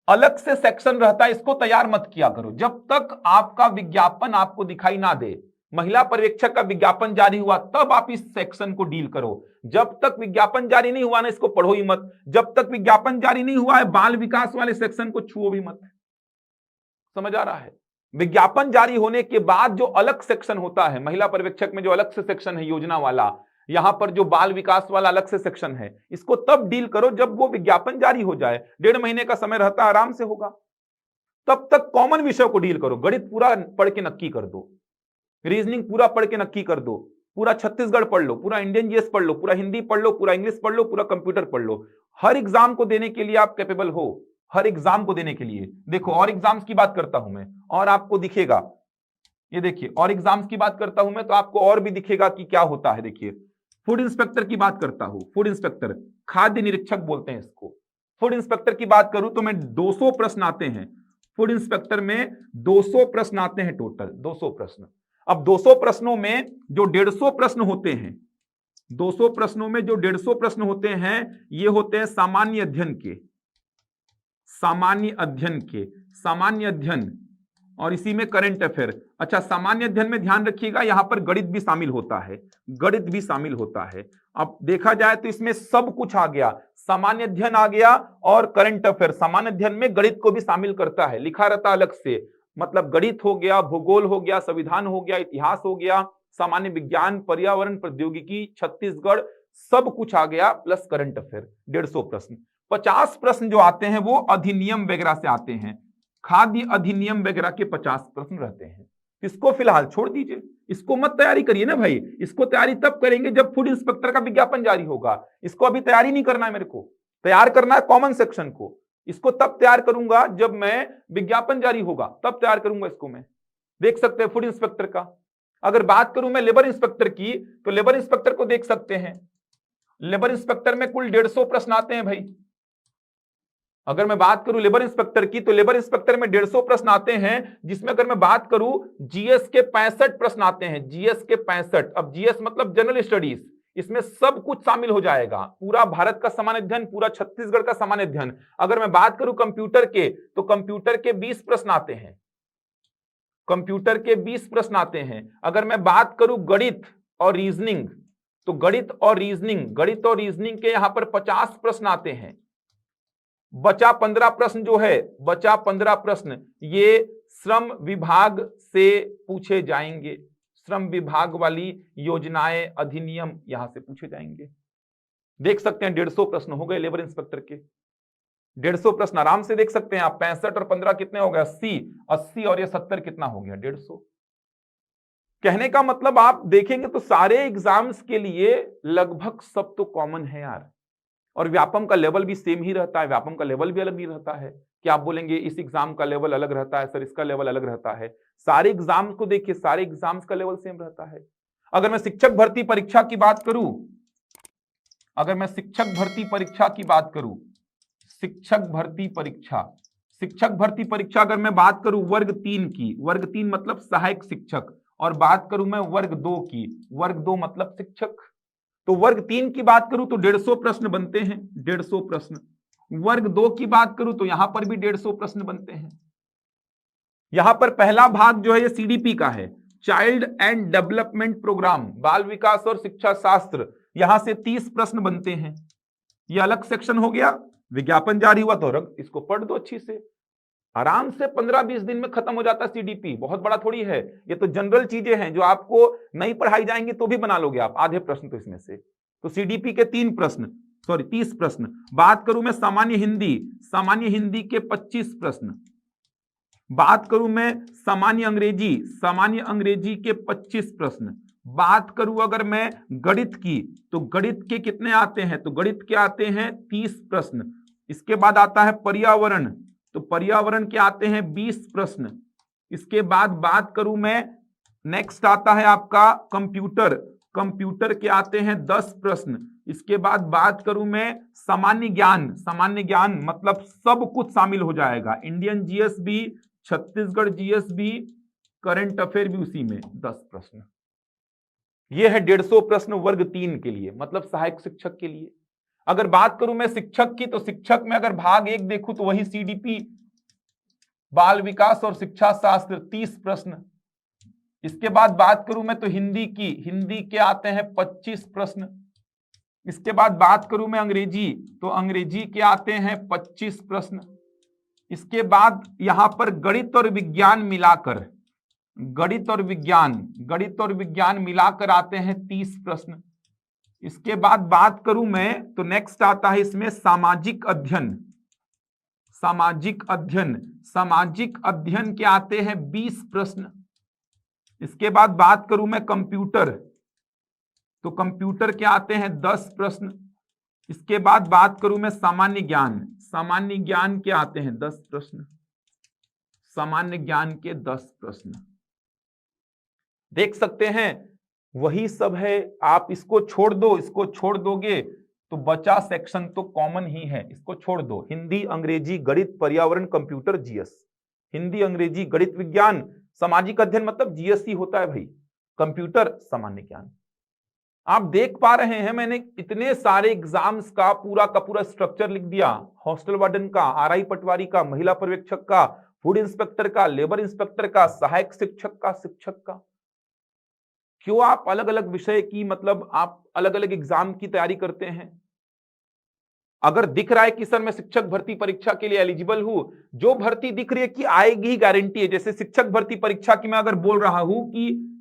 अलग से सेक्शन रहता है, इसको तैयार मत किया करो जब तक आपका विज्ञापन आपको दिखाई ना दे। महिला पर्यवेक्षक का विज्ञापन जारी हुआ तब आप इस सेक्शन को डील करो, जब तक विज्ञापन जारी नहीं हुआ ना इसको पढ़ो ही मत। जब तक विज्ञापन जारी नहीं हुआ है बाल विकास वाले सेक्शन को छुओ भी मत। समझ आ रहा है? विज्ञापन जारी होने के बाद जो अलग सेक्शन होता है, महिला पर्यवेक्षक में जो अलग से सेक्शन है योजना वाला, यहां पर जो बाल विकास वाला अलग से सेक्शन है, इसको तब डील करो जब वो विज्ञापन जारी हो जाए। 1.5 महीने का समय रहता है, आराम से होगा। तब तक कॉमन विषय को डील करो, गणित पूरा पढ़ के नक्की कर दो, रीजनिंग पूरा पढ़ के नक्की कर दो, पूरा छत्तीसगढ़ पढ़ लो, पूरा इंडियन जीएस पढ़ लो, पूरा हिंदी पढ़ लो, पूरा इंग्लिश पढ़ लो, पूरा कंप्यूटर पढ़ लो। हर एग्जाम को देने के लिए आप कैपेबल हो, हर एग्जाम को देने के लिए। देखो और एग्जाम्स की बात करता हूं मैं, और आपको दिखेगा, ये देखिए और एग्जाम्स की बात करता हूं मैं तो आपको और भी दिखेगा कि क्या होता है। देखिए, फूड इंस्पेक्टर की बात करता हूं, फूड इंस्पेक्टर, खाद्य निरीक्षक बोलते हैं इसको। फूड इंस्पेक्टर की बात करूं तो मैं 200 प्रश्न आते हैं, फूड इंस्पेक्टर में 200 प्रश्न आते हैं टोटल, 200 प्रश्न। अब 200 प्रश्नों में जो 150 प्रश्न होते हैं, 200 प्रश्नों में जो 150 प्रश्न होते हैं, ये होते हैं सामान्य अध्ययन के, सामान्य अध्ययन के, सामान्य अध्ययन और इसी में करंट अफेयर। अच्छा, सामान्य अध्ययन में ध्यान रखिएगा यहां पर गणित भी शामिल होता है, गणित भी शामिल होता है। अब देखा जाए तो इसमें सब कुछ आ गया, सामान्य अध्ययन आ गया और करंट अफेयर। सामान्य अध्ययन में गणित को भी शामिल करता है, लिखा रहता अलग से, मतलब गणित हो गया, भूगोल हो गया, संविधान हो गया, इतिहास हो गया, सामान्य विज्ञान, पर्यावरण, प्रौद्योगिकी, छत्तीसगढ़, सब कुछ आ गया, प्लस करंट अफेयर। 150 प्रश्न। 50 प्रश्न जो आते हैं वो अधिनियम वगैरह से आते हैं, खाद्य अधिनियम वगैरह के 50 प्रश्न रहते हैं। इसको फिलहाल छोड़ दीजिए, इसको मत तैयारी करिए ना भाई, इसको तैयारी तब करेंगे जब फूड इंस्पेक्टर का विज्ञापन जारी होगा। इसको अभी तैयारी नहीं करना है, मेरे को तैयार करना है कॉमन सेक्शन को। इसको तब तैयार करूंगा जब मैं विज्ञापन जारी होगा, तब तैयार करूंगा इसको मैं। देख सकते हैं फूड इंस्पेक्टर का। अगर बात करूं मैं लेबर इंस्पेक्टर की, तो लेबर इंस्पेक्टर को देख सकते हैं, लेबर इंस्पेक्टर में कुल 150 प्रश्न आते हैं भाई। अगर मैं बात करूं लेबर इंस्पेक्टर की, तो लेबर इंस्पेक्टर में 150 प्रश्न आते हैं, जिसमें अगर मैं बात करूं जीएस के 65 प्रश्न आते हैं, जीएस के 65। अब जीएस मतलब जनरल स्टडीज, इसमें सब कुछ शामिल हो जाएगा, पूरा भारत का सामान्य अध्ययन, पूरा छत्तीसगढ़ का सामान्य अध्ययन। अगर मैं बात करूं कंप्यूटर के, तो कंप्यूटर के 20 प्रश्न आते हैं, कंप्यूटर के 20 प्रश्न आते हैं। अगर मैं बात करूं गणित और रीजनिंग, तो गणित और रीजनिंग के यहां पर 50 प्रश्न आते हैं। बचा 15 प्रश्न जो है, बचा 15 प्रश्न ये श्रम विभाग से पूछे जाएंगे, श्रम विभाग वाली योजनाएं, अधिनियम यहां से पूछे जाएंगे। देख सकते हैं 150 प्रश्न हो गए लेबर इंस्पेक्टर के, 150 प्रश्न आराम से देख सकते हैं आप। 65 और 15 कितने हो गए, 80, 80 और ये 70 कितना हो गया, 150। कहने का मतलब आप देखेंगे तो सारे एग्जाम्स के लिए लगभग सब तो कॉमन है यार, और व्यापम का लेवल भी सेम ही रहता है, व्यापम का लेवल भी अलग नहीं रहता है कि आप बोलेंगे इस एग्जाम का लेवल अलग रहता है सर, इसका लेवल अलग रहता है। सारे एग्जाम्स को देखिए, सारे एग्जाम्स का लेवल सेम रहता है। अगर मैं शिक्षक भर्ती परीक्षा की बात करूं, अगर मैं शिक्षक भर्ती परीक्षा की बात करूं, शिक्षक भर्ती परीक्षा अगर मैं बात करूं वर्ग 3 की, वर्ग 3 मतलब सहायक शिक्षक, और बात करूं मैं वर्ग 2 की, वर्ग 2 मतलब शिक्षक, तो वर्ग 3 की बात करूं तो 150 प्रश्न बनते हैं, 150 प्रश्न। वर्ग 2 की बात करूं तो यहां पर भी 150 प्रश्न बनते हैं। यहां पर पहला भाग जो है ये सीडीपी का है, चाइल्ड एंड डेवलपमेंट प्रोग्राम, बाल विकास और शिक्षा शास्त्र, यहां से 30 प्रश्न बनते हैं। ये अलग सेक्शन हो गया, विज्ञापन जारी हुआ तो इसको पढ़ दो अच्छी से, आराम से 15-20 दिन में खत्म हो जाता है सीडीपी, बहुत बड़ा थोड़ी है। ये तो जनरल चीजें हैं जो आपको नहीं पढ़ाई जाएंगी तो भी बना लोगे आप, आधे प्रश्न तो इसमें से। तो सीडीपी के 30 प्रश्न। बात करूं मैं सामान्य हिंदी के 25 प्रश्न। बात करूं मैं सामान्य अंग्रेजी के 25 प्रश्न। बात करूं अगर मैं गणित की, तो गणित के कितने आते हैं, तो गणित के आते हैं 30 प्रश्न। इसके बाद आता है पर्यावरण, तो पर्यावरण के आते हैं 20 प्रश्न। इसके बाद बात करूं मैं, नेक्स्ट आता है आपका कंप्यूटर के आते हैं 10 प्रश्न। इसके बाद बात करूं मैं सामान्य ज्ञान मतलब सब कुछ शामिल हो जाएगा, इंडियन जीएस भी, छत्तीसगढ़ जीएस भी, करंट अफेयर भी उसी में 10 प्रश्न। यह है 150 प्रश्न वर्ग 3 के लिए, मतलब सहायक शिक्षक के लिए। अगर बात करूं मैं शिक्षक की, तो शिक्षक में अगर भाग 1 देखूं तो वही सीडीपी, बाल विकास और शिक्षा शास्त्र, 30 प्रश्न। इसके बाद बात करूं मैं तो हिंदी के आते हैं 25 प्रश्न। इसके बाद बात करूं मैं अंग्रेजी, तो अंग्रेजी के आते हैं 25 प्रश्न। इसके बाद यहां पर गणित और विज्ञान मिलाकर आते हैं 30 प्रश्न। इसके बाद बात करूं मैं तो नेक्स्ट आता है इसमें सामाजिक अध्ययन के आते हैं 20 प्रश्न। इसके बाद बात करूं मैं कंप्यूटर, तो कंप्यूटर के आते हैं 10 प्रश्न। इसके बाद बात करूं मैं सामान्य ज्ञान के आते हैं 10 प्रश्न, सामान्य ज्ञान के 10 प्रश्न। देख सकते हैं वही सब है। आप इसको छोड़ दोगे तो बचा सेक्शन तो कॉमन ही है, इसको छोड़ दो। हिंदी, अंग्रेजी, गणित, पर्यावरण, कंप्यूटर, जीएस। हिंदी, अंग्रेजी, गणित, विज्ञान, सामाजिक अध्ययन मतलब जीएस ही होता है भाई, कंप्यूटर, सामान्य ज्ञान। आप देख पा रहे हैं मैंने इतने सारे एग्जाम्स का पूरा स्ट्रक्चर लिख दिया, हॉस्टल वार्डन का, आरआई पटवारी का, महिला पर्यवेक्षक का, फूड इंस्पेक्टर का, लेबर इंस्पेक्टर का, सहायक शिक्षक का, शिक्षक का? क्यों आप अलग अलग विषय की मतलब आप अलग अलग एग्जाम की तैयारी करते हैं? अगर दिख रहा है कि सर मैं शिक्षक भर्ती परीक्षा के लिए एलिजिबल हूं, जो भर्ती दिख रही है कि आएगी ही गारंटी है, जैसे शिक्षक भर्ती परीक्षा की मैं अगर बोल रहा हूं कि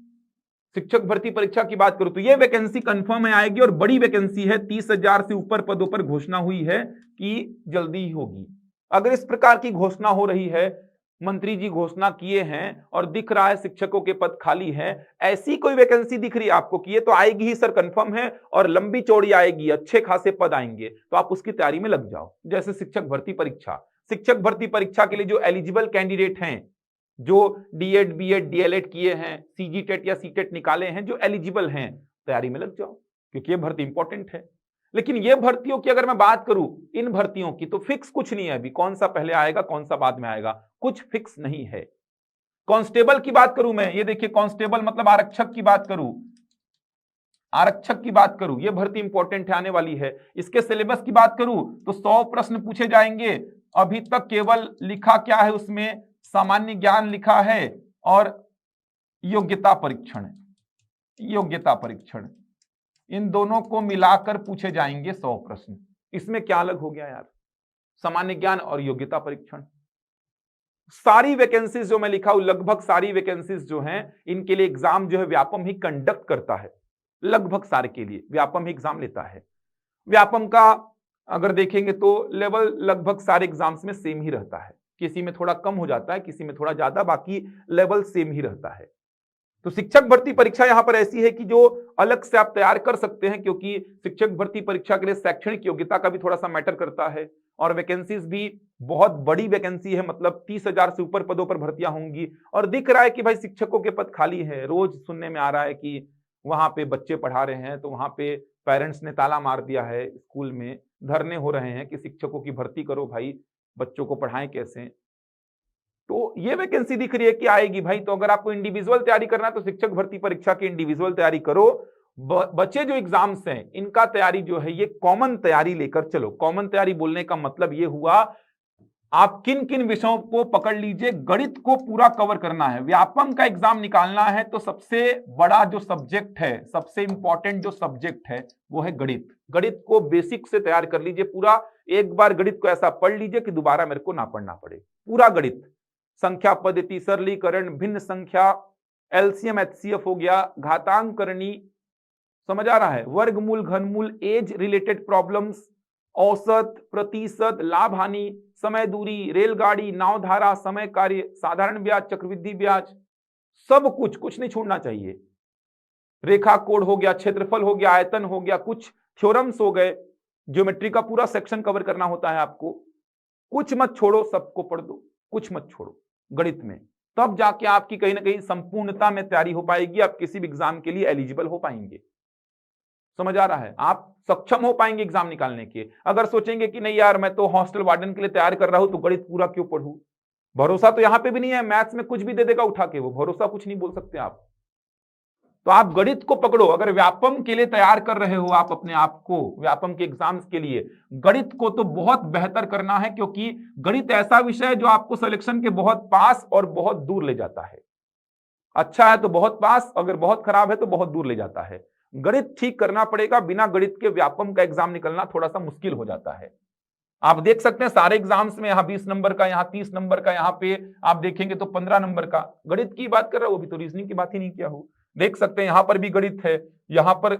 शिक्षक भर्ती परीक्षा की बात करूं तो ये वैकेंसी कंफर्म है आएगी और बड़ी वैकेंसी है, 30,000 से ऊपर पदों पर घोषणा हुई है कि जल्दी ही होगी। अगर इस प्रकार की घोषणा हो रही है, मंत्री जी घोषणा किए हैं और दिख रहा है शिक्षकों के पद खाली हैं, ऐसी कोई वैकेंसी दिख रही है आपको कि ये तो आएगी ही सर कंफर्म है और लंबी चौड़ी आएगी, अच्छे खासे पद आएंगे, तो आप उसकी तैयारी में लग जाओ। जैसे शिक्षक भर्ती परीक्षा, शिक्षक भर्ती परीक्षा के लिए जो एलिजिबल कैंडिडेट हैं, जो डीएड बीएड डीएलएड किए हैं, सीजीटेट या सीटेट निकाले हैं, जो एलिजिबल हैं, तैयारी में लग जाओ क्योंकि ये भर्ती इंपॉर्टेंट है। लेकिन ये भर्तियों की अगर मैं बात करूं, इन भर्तियों की तो फिक्स कुछ नहीं है, अभी कौन सा पहले आएगा कौन सा बाद में आएगा, कुछ फिक्स नहीं है। कांस्टेबल की बात करूं मैं, ये देखिए कांस्टेबल मतलब आरक्षक की बात करूं, आरक्षक की बात करूं, ये भर्ती इंपॉर्टेंट है, आने वाली है। इसके सिलेबस की बात करूं तो 100 प्रश्न पूछे जाएंगे। अभी तक केवल लिखा क्या है उसमें, सामान्य ज्ञान लिखा है और योग्यता परीक्षण, योग्यता परीक्षण, इन दोनों को मिलाकर पूछे जाएंगे 100 प्रश्न। इसमें क्या अलग हो गया यार, सामान्य ज्ञान और योग्यता परीक्षण। सारी वैकेंसीज जो मैं लिखा हूं, लगभग सारी वैकेंसीज जो हैं, इनके लिए एग्जाम जो है व्यापम ही कंडक्ट करता है, लगभग सारे के लिए व्यापम ही एग्जाम लेता है। व्यापम का अगर देखेंगे तो लेवल लगभग सारे एग्जाम्स में सेम ही रहता है, किसी में थोड़ा कम हो जाता है, किसी में थोड़ा ज्यादा, बाकी लेवल सेम ही रहता है। तो शिक्षक भर्ती परीक्षा यहां पर ऐसी है कि जो अलग से आप तैयार कर सकते हैं, क्योंकि शिक्षक भर्ती परीक्षा के लिए शैक्षणिक योग्यता का भी थोड़ा सा मैटर करता है और वैकेंसीज भी बहुत बड़ी वैकेंसी है, मतलब 30,000 से ऊपर पदों पर भर्तियां होंगी। और दिख रहा है कि भाई शिक्षकों के पद खाली है, रोज सुनने में आ रहा है कि वहां पे बच्चे पढ़ा रहे हैं तो वहां पे पेरेंट्स ने ताला मार दिया है, स्कूल में धरने हो रहे हैं कि शिक्षकों की भर्ती करो भाई, बच्चों को पढ़ाएं कैसे। तो ये वैकेंसी दिख रही है कि आएगी भाई, तो अगर आपको इंडिविजुअल तैयारी करना है तो शिक्षक भर्ती परीक्षा की इंडिविजुअल तैयारी करो। बचे जो एग्जाम्स हैं इनका तैयारी जो है ये कॉमन तैयारी लेकर चलो। कॉमन तैयारी बोलने का मतलब ये हुआ, आप किन किन विषयों को पकड़ लीजिए, गणित को पूरा कवर करना है। व्यापम का एग्जाम निकालना है तो सबसे बड़ा जो सब्जेक्ट है, सबसे इंपॉर्टेंट जो सब्जेक्ट है वो है गणित। गणित को बेसिक से तैयार कर लीजिए पूरा, एक बार गणित को ऐसा पढ़ लीजिए कि दोबारा मेरे को ना पढ़ना पड़े। पूरा गणित, संख्या पद्धति, सरलीकरण, भिन्न संख्या, एलसीएम एचसीएफ हो गया, घातांक करनी, समझ आ रहा है, वर्गमूल, घनमूल, एज रिलेटेड प्रॉब्लम्स, औसत, प्रतिशत, लाभ हानि, समय दूरी, रेलगाड़ी, नाव धारा, समय कार्य, साधारण ब्याज, चक्रवृद्धि ब्याज, सब कुछ, कुछ नहीं छोड़ना चाहिए। रेखा कोण हो गया, क्षेत्रफल हो गया, आयतन हो गया, कुछ थ्योरम्स हो गए, ज्योमेट्री का पूरा सेक्शन कवर करना होता है आपको। कुछ मत छोड़ो, सबको पढ़ दो, कुछ मत छोड़ो गणित में, तब जाके आपकी कहीं ना कहीं संपूर्णता में तैयारी हो पाएगी, आप किसी भी एग्जाम के लिए एलिजिबल हो पाएंगे। समझ आ रहा है, आप सक्षम हो पाएंगे एग्जाम निकालने के। अगर सोचेंगे कि नहीं यार मैं तो हॉस्टल वार्डन के लिए तैयार कर रहा हूं तो गणित पूरा क्यों पढ़ूं, भरोसा तो यहां पे भी नहीं है, मैथ्स में कुछ भी दे देगा उठा के, वो भरोसा कुछ नहीं बोल सकते आप। तो आप गणित को पकड़ो। अगर व्यापम के लिए तैयार कर रहे हो आप अपने आप को, व्यापम के एग्जाम्स के लिए, गणित को तो बहुत बेहतर करना है, क्योंकि गणित ऐसा विषय है जो आपको सिलेक्शन के बहुत पास और बहुत दूर ले जाता है। अच्छा है तो बहुत पास, अगर बहुत खराब है तो बहुत दूर ले जाता है। गणित ठीक करना पड़ेगा, बिना गणित के व्यापम का एग्जाम निकलना थोड़ा सा मुश्किल हो जाता है। आप देख सकते हैं सारे एग्जाम्स में यहाँ 20 नंबर का, यहाँ 30 नंबर का, यहाँ पे आप देखेंगे तो 15 नंबर का। गणित की बात कर रहा हूं, अभी तो रीजनिंग की बात ही नहीं किया हूं। देख सकते हैं यहाँ पर भी गणित है, यहाँ पर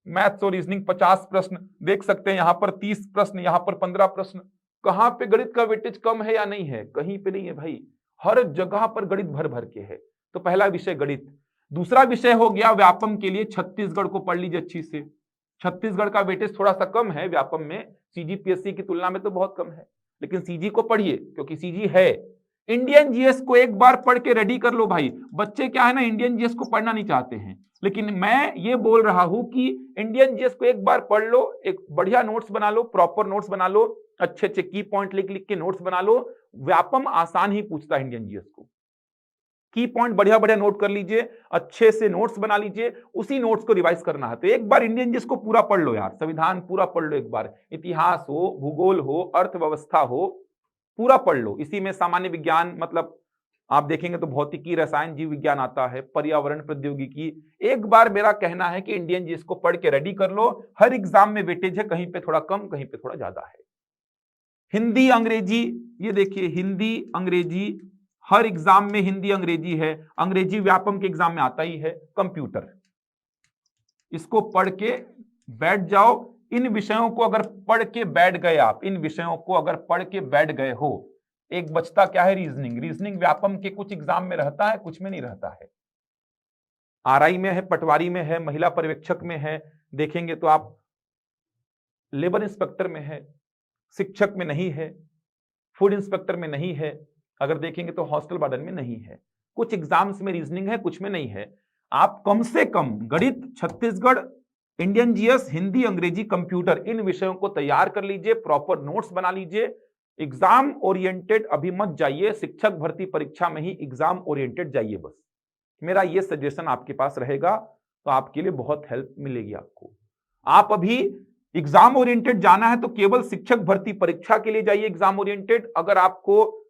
मैथ्स और रीजनिंग 50 प्रश्न, देख सकते हैं यहाँ पर 30 प्रश्न, यहाँ पर 15 प्रश्न। कहाँ पे गणित का वेटेज कम है या नहीं है, कहीं पे नहीं है भाई, हर जगह पर गणित भर भर के है। तो पहला विषय गणित। दूसरा विषय हो गया व्यापम के लिए छत्तीसगढ़ को पढ़ लीजिए अच्छी से। छत्तीसगढ़ का वेटेज थोड़ा सा कम है व्यापम में, सीजीपीएससी की तुलना में तो बहुत कम है, लेकिन सीजी को पढ़िए क्योंकि सीजी है। इंडियन जीएस को एक बार पढ़ के रेडी कर लो भाई। बच्चे क्या है ना, इंडियन जीएस को पढ़ना नहीं चाहते हैं, लेकिन मैं ये बोल रहा हूं कि इंडियन जीएस को एक बार पढ़ लो, एक बढ़िया नोट्स बना लो, प्रॉपर नोट्स बना लो, अच्छे अच्छे की पॉइंट लिख लिख के नोट्स बना लो। व्यापम आसान ही पूछता है इंडियन जीएस को, की पॉइंट बढ़िया बढ़िया नोट कर लीजिए, अच्छे से नोट्स बना लीजिए, उसी नोट्स को रिवाइज करना है। तो एक बार इंडियन जीएस को पूरा पढ़ लो यार, संविधान पूरा पढ़ लो एक बार, इतिहास हो, भूगोल हो, अर्थव्यवस्था हो, पूरा पढ़ लो। इसी में सामान्य विज्ञान, मतलब आप देखेंगे तो भौतिकी, रसायन, जीव विज्ञान आता है, पर्यावरण, प्रौद्योगिकी। एक बार मेरा कहना है कि इंडियन जीएस को पढ़ के रेडी कर लो। हर एग्जाम में वेटेज है, कहीं पे थोड़ा कम, कहीं पे थोड़ा ज्यादा है। हिंदी अंग्रेजी, ये देखिए हिंदी अंग्रेजी, हर एग्जाम में हिंदी अंग्रेजी है। अंग्रेजी व्यापम के एग्जाम में आता ही है। कंप्यूटर, इसको पढ़ के बैठ जाओ। इन विषयों को अगर पढ़ के बैठ गए आप, इन विषयों को अगर पढ़ के बैठ गए हो, एक बचता क्या है, रीजनिंग। रीजनिंग व्यापम के कुछ एग्जाम में रहता है, कुछ में नहीं रहता है। आरआई में है, पटवारी में है, महिला पर्यवेक्षक में है, देखेंगे तो आप लेबर इंस्पेक्टर में है, शिक्षक में नहीं है, फूड इंस्पेक्टर में नहीं है, अगर देखेंगे तो हॉस्टल वार्डन में नहीं है। कुछ एग्जाम्स में रीजनिंग है, कुछ में नहीं है। आप कम से कम गणित, छत्तीसगढ़, इंडियन जीएस, हिंदी, अंग्रेजी, कंप्यूटर, इन विषयों को तैयार कर लीजिए, प्रॉपर नोट्स बना लीजिए। एग्जाम ओरिएंटेड अभी मत जाइए, शिक्षक भर्ती परीक्षा में ही एग्जाम ओरिएंटेड जाइए बस। मेरा ये सजेशन आपके पास रहेगा, तो आपके लिए बहुत हेल्प मिलेगी आपको। आप अभी एग्जाम ओरिएंटेड जाना है तो केवल शिक्षक भर्ती परीक्षा के लिए जाइए एग्जाम ओरिएंटेड। अगर आपको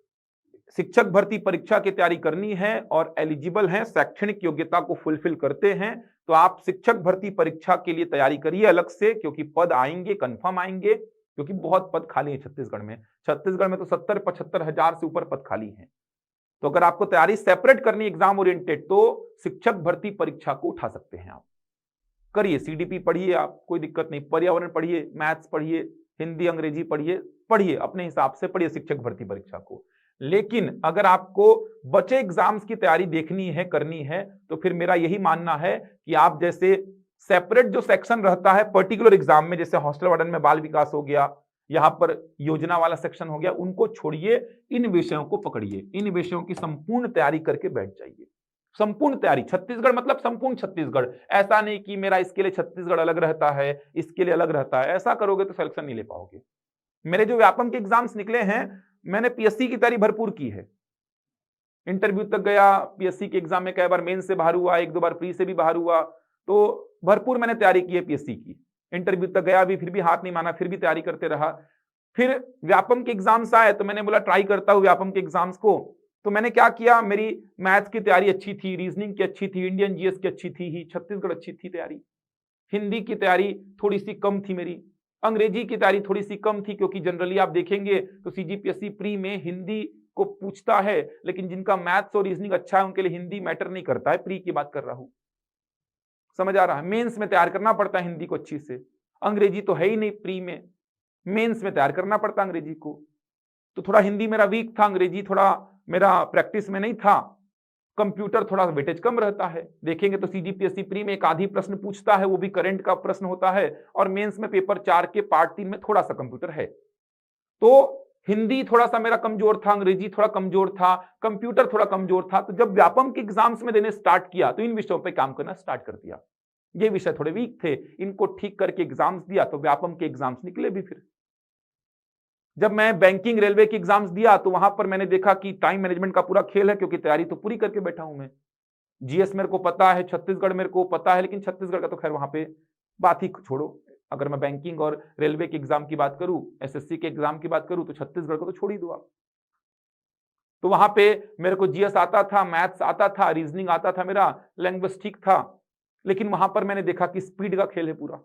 शिक्षक भर्ती परीक्षा की तैयारी करनी है और एलिजिबल हैं, शैक्षणिक योग्यता को फुलफिल करते हैं, तो आप शिक्षक भर्ती परीक्षा के लिए तैयारी करिए अलग से, क्योंकि पद आएंगे, कंफर्म आएंगे, क्योंकि बहुत पद खाली है छत्तीसगढ़ में। छत्तीसगढ़ में तो 70-75 हजार से ऊपर पद खाली हैं। तो अगर आपको तैयारी सेपरेट करनी एग्जाम ओरिएंटेड, तो शिक्षक भर्ती परीक्षा को उठा सकते हैं आप। करिए, सीडीपी पढ़िए आप, कोई दिक्कत नहीं। पर्यावरण पढ़िए, मैथ्स पढ़िए, हिंदी अंग्रेजी पढ़िए, पढ़िए अपने हिसाब से पढ़िए शिक्षक भर्ती परीक्षा को। लेकिन अगर आपको बचे एग्जाम्स की तैयारी देखनी है, करनी है, तो फिर मेरा यही मानना है कि आप जैसे सेपरेट जो सेक्शन रहता है पर्टिकुलर एग्जाम में, जैसे हॉस्टल वार्डन में बाल विकास हो गया, यहां पर योजना वाला सेक्शन हो गया, उनको छोड़िए, इन विषयों को पकड़िए, इन विषयों की संपूर्ण तैयारी करके बैठ जाइए। संपूर्ण तैयारी, छत्तीसगढ़ मतलब संपूर्ण छत्तीसगढ़। ऐसा नहीं कि मेरा इसके लिए छत्तीसगढ़ अलग रहता है, इसके लिए अलग रहता है, ऐसा करोगे तो सिलेक्शन नहीं ले पाओगे। मेरे जो व्यापम के एग्जाम्स निकले हैं, मैंने पीएससी की तैयारी भरपूर की है। इंटरव्यू तक गया, पीएससी के एग्जाम में कई बार मेन से बाहर हुआ, एक दो बार प्री से भी बाहर हुआ, तो भरपूर मैंने तैयारी की है पीएससी की। इंटरव्यू तक गया भी, फिर भी हाथ नहीं माना, फिर भी तैयारी करते रहा। फिर व्यापम के एग्जाम्स आए तो मैंने बोला ट्राई करता हूं व्यापम के एग्जाम्स को। तो मैंने क्या किया, मेरी मैथ्स की तैयारी अच्छी थी, रीजनिंग की अच्छी थी, इंडियन जीएस की अच्छी थी ही, छत्तीसगढ़ अच्छी थी तैयारी। हिंदी की तैयारी थोड़ी सी कम थी मेरी, अंग्रेजी की तैयारी थोड़ी सी कम थी, क्योंकि जनरली आप देखेंगे तो सीजीपीएससी प्री में हिंदी को पूछता है, लेकिन जिनका मैथ्स और रीजनिंग अच्छा है उनके लिए हिंदी मैटर नहीं करता है। प्री की बात कर रहा हूं, समझ आ रहा है। मेंस में तैयार करना पड़ता है हिंदी को अच्छी से, अंग्रेजी तो है ही नहीं प्री में, मेंस में तैयार करना पड़ता अंग्रेजी को। तो थोड़ा हिंदी मेरा वीक था, अंग्रेजी थोड़ा मेरा प्रैक्टिस में नहीं था, कंप्यूटर थोड़ा वेटेज कम रहता है। देखेंगे तो सीजीपीएससी प्री में एक आधी प्रश्न पूछता है, वो भी करंट का प्रश्न होता है, और मेंस में पेपर 4 के पार्ट 3 में थोड़ा सा कंप्यूटर है। तो हिंदी थोड़ा सा मेरा कमजोर था, अंग्रेजी थोड़ा कमजोर था, कंप्यूटर थोड़ा कमजोर था। तो जब व्यापम के एग्जाम्स में देने स्टार्ट किया तो इन विषयों पे काम करना स्टार्ट कर दिया। ये विषय थोड़े वीक थे, इनको ठीक करके एग्जाम्स दिया तो व्यापम के एग्जाम्स निकले भी। फिर जब मैं बैंकिंग, रेलवे के एग्जाम्स दिया तो वहां पर मैंने देखा कि टाइम मैनेजमेंट का पूरा खेल है, क्योंकि तैयारी तो पूरी करके बैठा हूं मैं। जीएस मेरे को पता है, छत्तीसगढ़ मेरे को पता है, लेकिन छत्तीसगढ़ का तो खैर वहां पे बात ही छोड़ो। अगर मैं बैंकिंग और रेलवे के एग्जाम की बात करूं, एसएससी के एग्जाम की बात करूं, तो छत्तीसगढ़ को तो छोड़ ही दो आप। तो वहां पे मेरे को जीएस आता था, मैथ्स आता था, रीजनिंग आता था, मेरा लैंग्वेज ठीक था, लेकिन वहां पर मैंने देखा कि स्पीड का खेल है पूरा।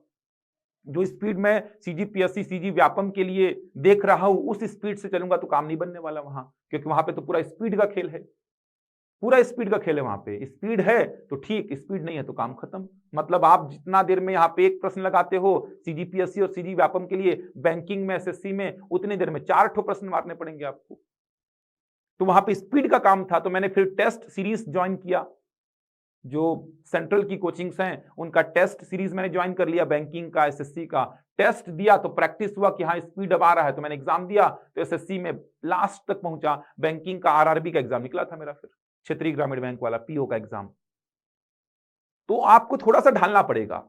जो स्पीड में सीजीपीएससी, सीजी व्यापम के लिए देख रहा हूं, उस स्पीड से चलूंगा तो काम नहीं बनने वाला वहां, क्योंकि वहां पे तो पूरा स्पीड का खेल है, पूरा स्पीड का खेल है। वहां पे स्पीड है तो ठीक, स्पीड नहीं है तो काम खत्म। मतलब आप जितना देर में यहाँ पे एक प्रश्न लगाते हो सीजीपीएससी और सीजी व्यापम के लिए, बैंकिंग में, एसएससी में, उतनी देर में 4 ठो प्रश्न मारने पड़ेंगे आपको। तो वहां पे स्पीड का काम था। तो मैंने फिर टेस्ट सीरीज ज्वाइन किया, जो सेंट्रल की कोचिंग्स हैं उनका टेस्ट सीरीज मैंने ज्वाइन कर लिया, बैंकिंग का, एसएससी का। टेस्ट दिया तो प्रैक्टिस हुआ कि हाँ स्पीड अब आ रहा है, तो मैंने एग्जाम दिया तो एसएससी में लास्ट तक पहुंचा। बैंकिंग का आरआरबी का एग्जाम निकला था मेरा, फिर क्षेत्रीय ग्रामीण बैंक वाला पीओ का एग्जाम। तो आपको थोड़ा सा ढालना पड़ेगा,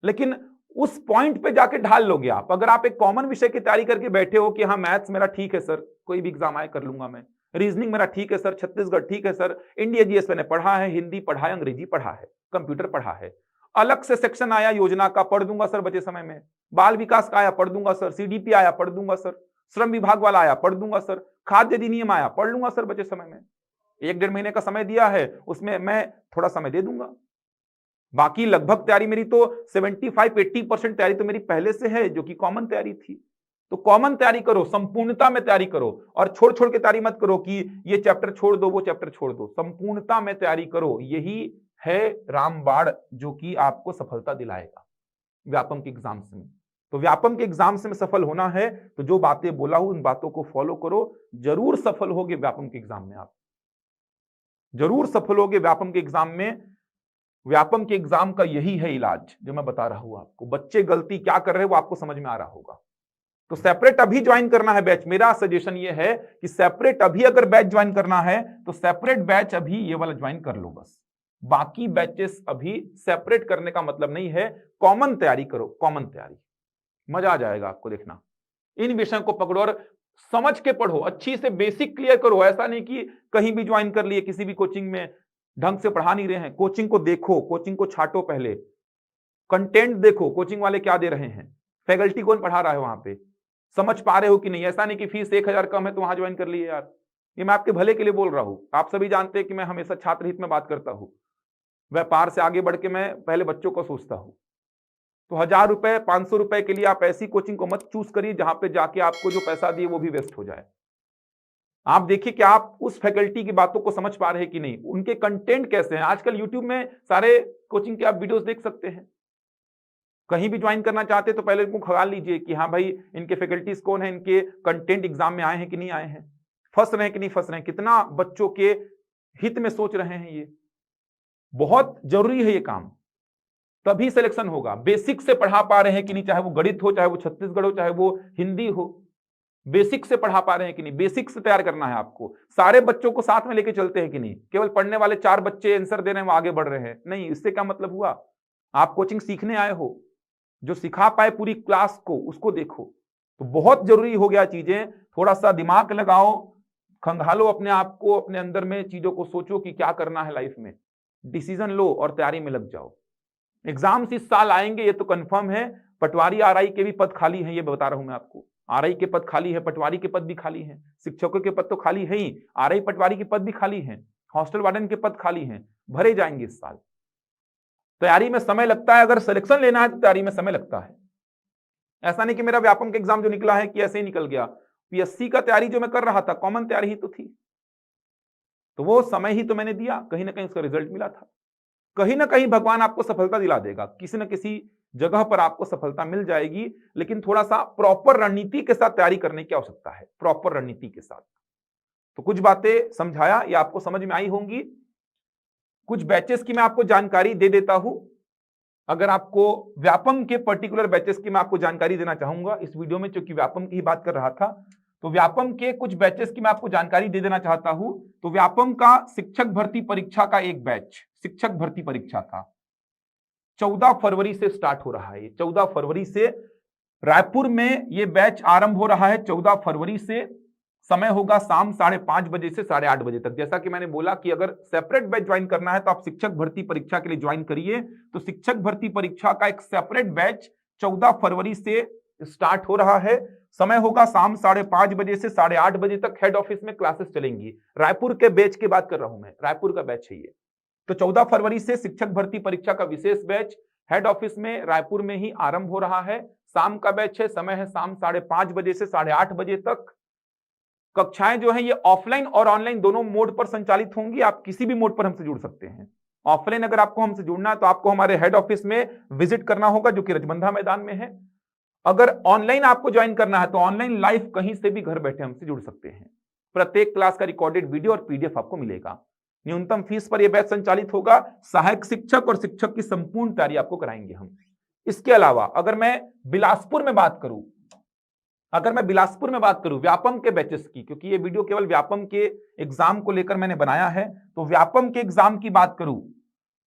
लेकिन उस पॉइंट पे जाके ढाल लोगे आप। अगर आप एक कॉमन विषय की तैयारी करके बैठे हो कि हाँ मैथ्स मेरा ठीक है सर, कोई भी एग्जाम आए कर लूंगा मैं, रीजनिंग मेरा ठीक है सर, छत्तीसगढ़ ठीक है सर, इंडिया जीएस मैंने पढ़ा है, हिंदी पढ़ा है, अंग्रेजी पढ़ा है, कंप्यूटर पढ़ा है, अलग से सेक्शन आया योजना का पढ़ दूंगा सर बचे समय में, बाल विकास का आया पढ़ दूंगा सर, सीडीपी आया पढ़ दूंगा सर, श्रम विभाग वाला आया, पढ़ दूंगा सर। खाद्य अधिनियम आया, पढ़ लूंगा सर बचे समय में। 1-1.5 महीने का समय दिया है, उसमें मैं थोड़ा समय दे दूंगा। बाकी लगभग तैयारी मेरी तो 75-80% तैयारी तो मेरी पहले से है, जो कि कॉमन तैयारी थी। तो कॉमन तैयारी करो, संपूर्णता में तैयारी करो, और छोड़ छोड़ के तैयारी मत करो कि ये चैप्टर छोड़ दो, वो चैप्टर छोड़ दो। संपूर्णता में तैयारी करो। यही है रामबाण जो कि आपको सफलता दिलाएगा व्यापम के एग्जाम्स में। तो व्यापम के एग्जाम्स में सफल होना है तो जो बातें बोला हूं उन बातों को फॉलो करो, जरूर सफल होगे व्यापम के एग्जाम में। आप जरूर सफल होगे व्यापम के एग्जाम में। व्यापम के एग्जाम का यही है इलाज जो मैं बता रहा हूं आपको। बच्चे गलती क्या कर रहे हैं वो आपको समझ में आ रहा होगा। तो सेपरेट अभी ज्वाइन करना है बैच। मेरा सजेशन ये है कि सेपरेट अभी अगर बैच ज्वाइन करना है तो सेपरेट बैच अभी ये वाला ज्वाइन कर लो बस। बाकी बैचेस अभी सेपरेट करने का मतलब नहीं है। कॉमन तैयारी करो, कॉमन तैयारी, मजा आ जाएगा आपको देखना। इन विषयों को पकड़ो और समझ के पढ़ो, अच्छी से बेसिक क्लियर करो। ऐसा नहीं कि कहीं भी ज्वाइन कर लिए, किसी भी कोचिंग में ढंग से पढ़ा नहीं रहे हैं। कोचिंग को देखो, कोचिंग को छाटो, पहले कंटेंट देखो, कोचिंग वाले क्या दे रहे हैं, फैकल्टी कौन पढ़ा रहा है वहां पे, समझ पा रहे हो कि नहीं। ऐसा नहीं कि फीस 1000 कम है तो वहां ज्वाइन कर लिए यार। ये मैं आपके भले के लिए बोल रहा हूं। आप सभी जानते हैं कि मैं हमेशा छात्र हित में बात करता हूं। व्यापार से आगे बढ़ के मैं पहले बच्चों को सोचता हूं। तो 1000 रुपए 500 रुपए के लिए आप ऐसी कोचिंग को मत चूज करिए जहां पे जाके आपको जो पैसा दिए वो भी वेस्ट हो जाए। आप देखिए कि आप उस फैकल्टी की बातों को समझ पा रहे हैं कि नहीं, उनके कंटेंट कैसे हैं। आजकल यूट्यूब में सारे कोचिंग के आप वीडियोस देख सकते हैं। कहीं भी ज्वाइन करना चाहते तो पहले इनको खंगाल लीजिए कि हाँ भाई इनके फैकल्टीज कौन है, इनके कंटेंट एग्जाम में आए हैं कि नहीं आए हैं, फंस रहे हैं कि नहीं फंस रहे हैं, कितना बच्चों के हित में सोच रहे हैं। ये बहुत जरूरी है ये काम, तभी सिलेक्शन होगा। बेसिक से पढ़ा पा रहे हैं कि नहीं, चाहे वो गणित हो, चाहे वो छत्तीसगढ़ हो, चाहे वो हिंदी हो, बेसिक से पढ़ा पा रहे हैं कि नहीं। बेसिक से तैयार करना है आपको। सारे बच्चों को साथ में लेके चलते हैं कि नहीं, केवल पढ़ने वाले 4 बच्चे आंसर दे रहे हैं वो आगे बढ़ रहे हैं, नहीं। इससे क्या मतलब हुआ। आप कोचिंग सीखने आए हो, जो सिखा पाए पूरी क्लास को उसको देखो। तो बहुत जरूरी हो गया चीजें। थोड़ा सा दिमाग लगाओ, खंगालो अपने आप को, अपने अंदर में चीजों को सोचो कि क्या करना है लाइफ में, डिसीजन लो और तैयारी में लग जाओ। एग्जाम्स इस साल आएंगे ये तो कंफर्म है। पटवारी आरआई के भी पद खाली हैं, ये बता रहा हूं मैं आपको। आरआई के पद खाली है, पटवारी के पद भी खाली हैं, शिक्षकों के पद तो खाली है ही, आरआई पटवारी के पद भी खाली हैं, हॉस्टल वार्डन के पद खाली हैं, भरे जाएंगे इस साल। तैयारी में समय लगता है, अगर सिलेक्शन लेना है तो तैयारी में समय लगता है। ऐसा नहीं कि मेरा व्यापम का एग्जाम जो निकला है कि ऐसे ही निकल गया। पीएससी का तैयारी जो मैं कर रहा था कॉमन तैयारी ही तो थी, तो वो समय ही तो मैंने दिया, कहीं ना कहीं उसका रिजल्ट मिला था। कहीं ना कहीं भगवान आपको सफलता दिला देगा, किसी न किसी जगह पर आपको सफलता मिल जाएगी। लेकिन थोड़ा सा प्रॉपर रणनीति के साथ तैयारी करने की आवश्यकता है, प्रॉपर रणनीति के साथ। तो कुछ बातें समझाया, ये आपको समझ में आई होंगी। कुछ बैचेस की मैं आपको जानकारी दे देता हूं। अगर आपको व्यापम के पर्टिकुलर बैचेस की मैं आपको जानकारी देना चाहूंगा इस वीडियो में, क्योंकि व्यापम की ही बात कर रहा था, तो व्यापम के कुछ बैचेस की मैं आपको जानकारी दे देना चाहता हूं। तो व्यापम का शिक्षक भर्ती परीक्षा का एक बैच, शिक्षक भर्ती परीक्षा का 14 फरवरी से स्टार्ट हो रहा है। 14 फरवरी से रायपुर में यह बैच आरंभ हो रहा है। 14 फरवरी से समय होगा शाम 5:30 बजे से 8:30 बजे तक। जैसा कि मैंने बोला कि अगर सेपरेट बैच ज्वाइन करना है तो आप शिक्षक भर्ती परीक्षा के लिए ज्वाइन करिए। तो शिक्षक भर्ती परीक्षा का एक सेपरेट बैच 14 फरवरी से स्टार्ट हो रहा है। समय होगा शाम 5:30 बजे से 8:30 बजे तक। हेड ऑफिस में क्लासेस चलेंगी। रायपुर के बैच की बात कर रहा हूं मैं, रायपुर का बैच है ये। तो 14 फरवरी से शिक्षक भर्ती परीक्षा का विशेष बैच हेड ऑफिस में रायपुर में ही आरंभ हो रहा है। शाम का बैच है, समय है शाम 5:30 बजे से 8:30 बजे तक। कक्षाएं जो है ये ऑफलाइन और ऑनलाइन दोनों मोड पर संचालित होंगी। आप किसी भी मोड पर हमसे जुड़ सकते हैं। ऑफलाइन अगर आपको हमसे जुड़ना है तो आपको हमारे हेड ऑफिस में विजिट करना होगा, जो कि रजबंधा मैदान में है। अगर ऑनलाइन आपको ज्वाइन करना है तो ऑनलाइन लाइव कहीं से भी घर बैठे हमसे जुड़ सकते हैं। प्रत्येक क्लास का रिकॉर्डेड वीडियो और पीडीएफ आपको मिलेगा। न्यूनतम फीस पर यह बैच संचालित होगा। सहायक शिक्षक और शिक्षक की संपूर्ण तैयारी आपको कराएंगे हम। इसके अलावा अगर मैं बिलासपुर में बात करूं, व्यापम के बैचेस की, क्योंकि ये वीडियो केवल व्यापम के एग्जाम को लेकर मैंने बनाया है, तो व्यापम के एग्जाम की बात करूं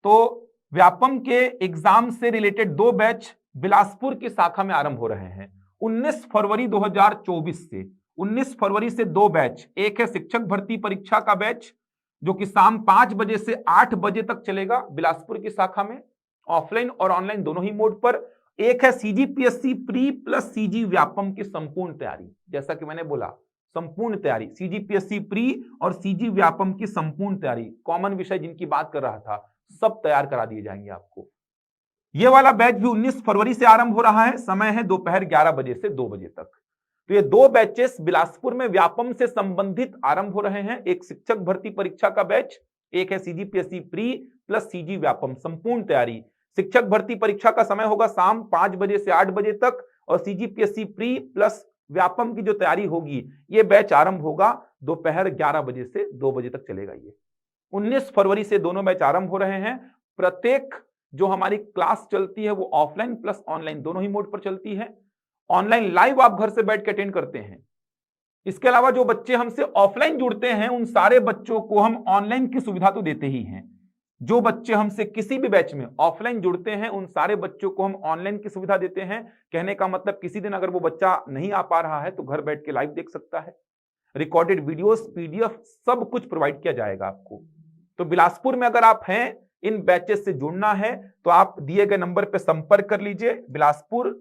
तो व्यापम के एग्जाम से रिलेटेड 2 बैच बिलासपुर की शाखा में आरंभ हो रहे हैं। 19 फरवरी 2024 से 19 फरवरी से 2 बैच। एक है शिक्षक भर्ती परीक्षा का बैच जो कि शाम 5 बजे से 8 बजे तक चलेगा बिलासपुर की शाखा में, ऑफलाइन और ऑनलाइन दोनों ही मोड पर। एक है CGPSC pre plus CG Vyapam की संपूर्ण तैयारी। जैसा कि मैंने बोला, संपूर्ण तैयारी, सीजीपीएससी प्री और सीजी व्यापम की संपूर्ण तैयारी, कॉमन विषय जिनकी बात कर रहा था, सब तैयार करा दिए जाएंगे आपको। यह वाला बैच भी 19 फरवरी से आरंभ हो रहा है। समय है दोपहर 11 बजे से 2 बजे तक। तो ये 2 बैचेस बिलासपुर में व्यापम से संबंधित आरंभ हो रहे हैं। एक शिक्षक भर्ती परीक्षा का बैच, एक है CGPSC pre plus CG Vyapam संपूर्ण तैयारी। शिक्षक भर्ती परीक्षा का समय होगा शाम 5 बजे से 8 बजे तक, और सीजीपीएससी प्री प्लस व्यापम की जो तैयारी होगी, ये बैच आरंभ होगा दोपहर 11 बजे से 2 बजे तक चलेगा। ये 19 फरवरी से दोनों बैच आरंभ हो रहे हैं। प्रत्येक जो हमारी क्लास चलती है वो ऑफलाइन प्लस ऑनलाइन दोनों ही मोड पर चलती है। ऑनलाइन लाइव आप घर से बैठ के अटेंड करते हैं। इसके अलावा जो बच्चे हमसे ऑफलाइन जुड़ते हैं, उन सारे बच्चों को हम ऑनलाइन की सुविधा तो देते ही हैं। जो बच्चे हमसे किसी भी बैच में ऑफलाइन जुड़ते हैं, उन सारे बच्चों को हम ऑनलाइन की सुविधा देते हैं। कहने का मतलब, किसी दिन अगर वो बच्चा नहीं आ पा रहा है तो घर बैठ के लाइव देख सकता है। रिकॉर्डेड वीडियोस, पीडीएफ सब कुछ प्रोवाइड किया जाएगा आपको। तो बिलासपुर में अगर आप हैं, इन बैचेस से जुड़ना है तो आप दिए गए नंबर पर संपर्क कर लीजिए। बिलासपुर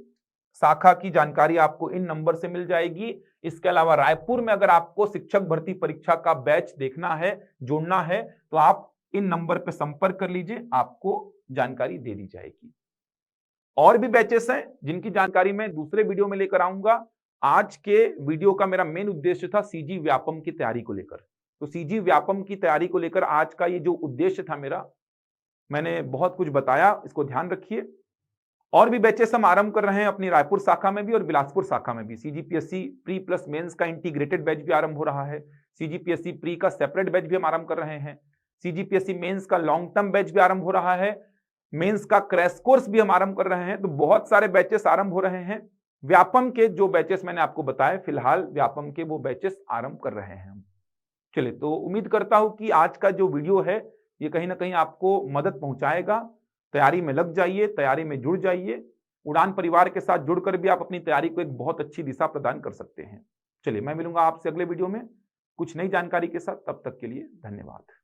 शाखा की जानकारी आपको इन नंबर से मिल जाएगी। इसके अलावा रायपुर में अगर आपको शिक्षक भर्ती परीक्षा का बैच देखना है, जुड़ना है, तो आप इन नंबर पर संपर्क कर लीजिए, आपको जानकारी दे दी जाएगी। और भी बैचेस हैं जिनकी जानकारी मैं दूसरे वीडियो में लेकर आऊंगा। आज के वीडियो का मेरा मेन उद्देश्य था सीजी व्यापम की तैयारी को लेकर। तो सीजी व्यापम की तैयारी को लेकर आज का ये जो उद्देश्य था मेरा, मैंने बहुत कुछ बताया, इसको ध्यान रखिए। और भी बैचेस हम आरंभ कर रहे हैं अपनी रायपुर शाखा में भी और बिलासपुर शाखा में भी। सीजीपीएससी प्री प्लस मेंस का इंटीग्रेटेड बैच भी आरंभ हो रहा है। सीजीपीएससी प्री का सेपरेट बैच भी हम आरंभ कर रहे हैं। सीजीपीएससी मेंस का लॉन्ग टर्म बैच भी आरंभ हो रहा है। मेंस का क्रैश कोर्स भी हम आरंभ कर रहे हैं। तो बहुत सारे बैचेस आरंभ हो रहे हैं। व्यापम के जो बैचेस मैंने आपको बताए, फिलहाल व्यापम के वो बैचेस आरंभ कर रहे हैं हम। चलिए, तो उम्मीद करता हूं कि आज का जो वीडियो है ये कहीं ना कहीं आपको मदद पहुंचाएगा। तैयारी में लग जाइए, तैयारी में जुड़ जाइए। उड़ान परिवार के साथ जुड़कर भी आप अपनी तैयारी को एक बहुत अच्छी दिशा प्रदान कर सकते हैं। चलिए, मैं मिलूंगा आपसे अगले वीडियो में कुछ नई जानकारी के साथ। तब तक के लिए धन्यवाद।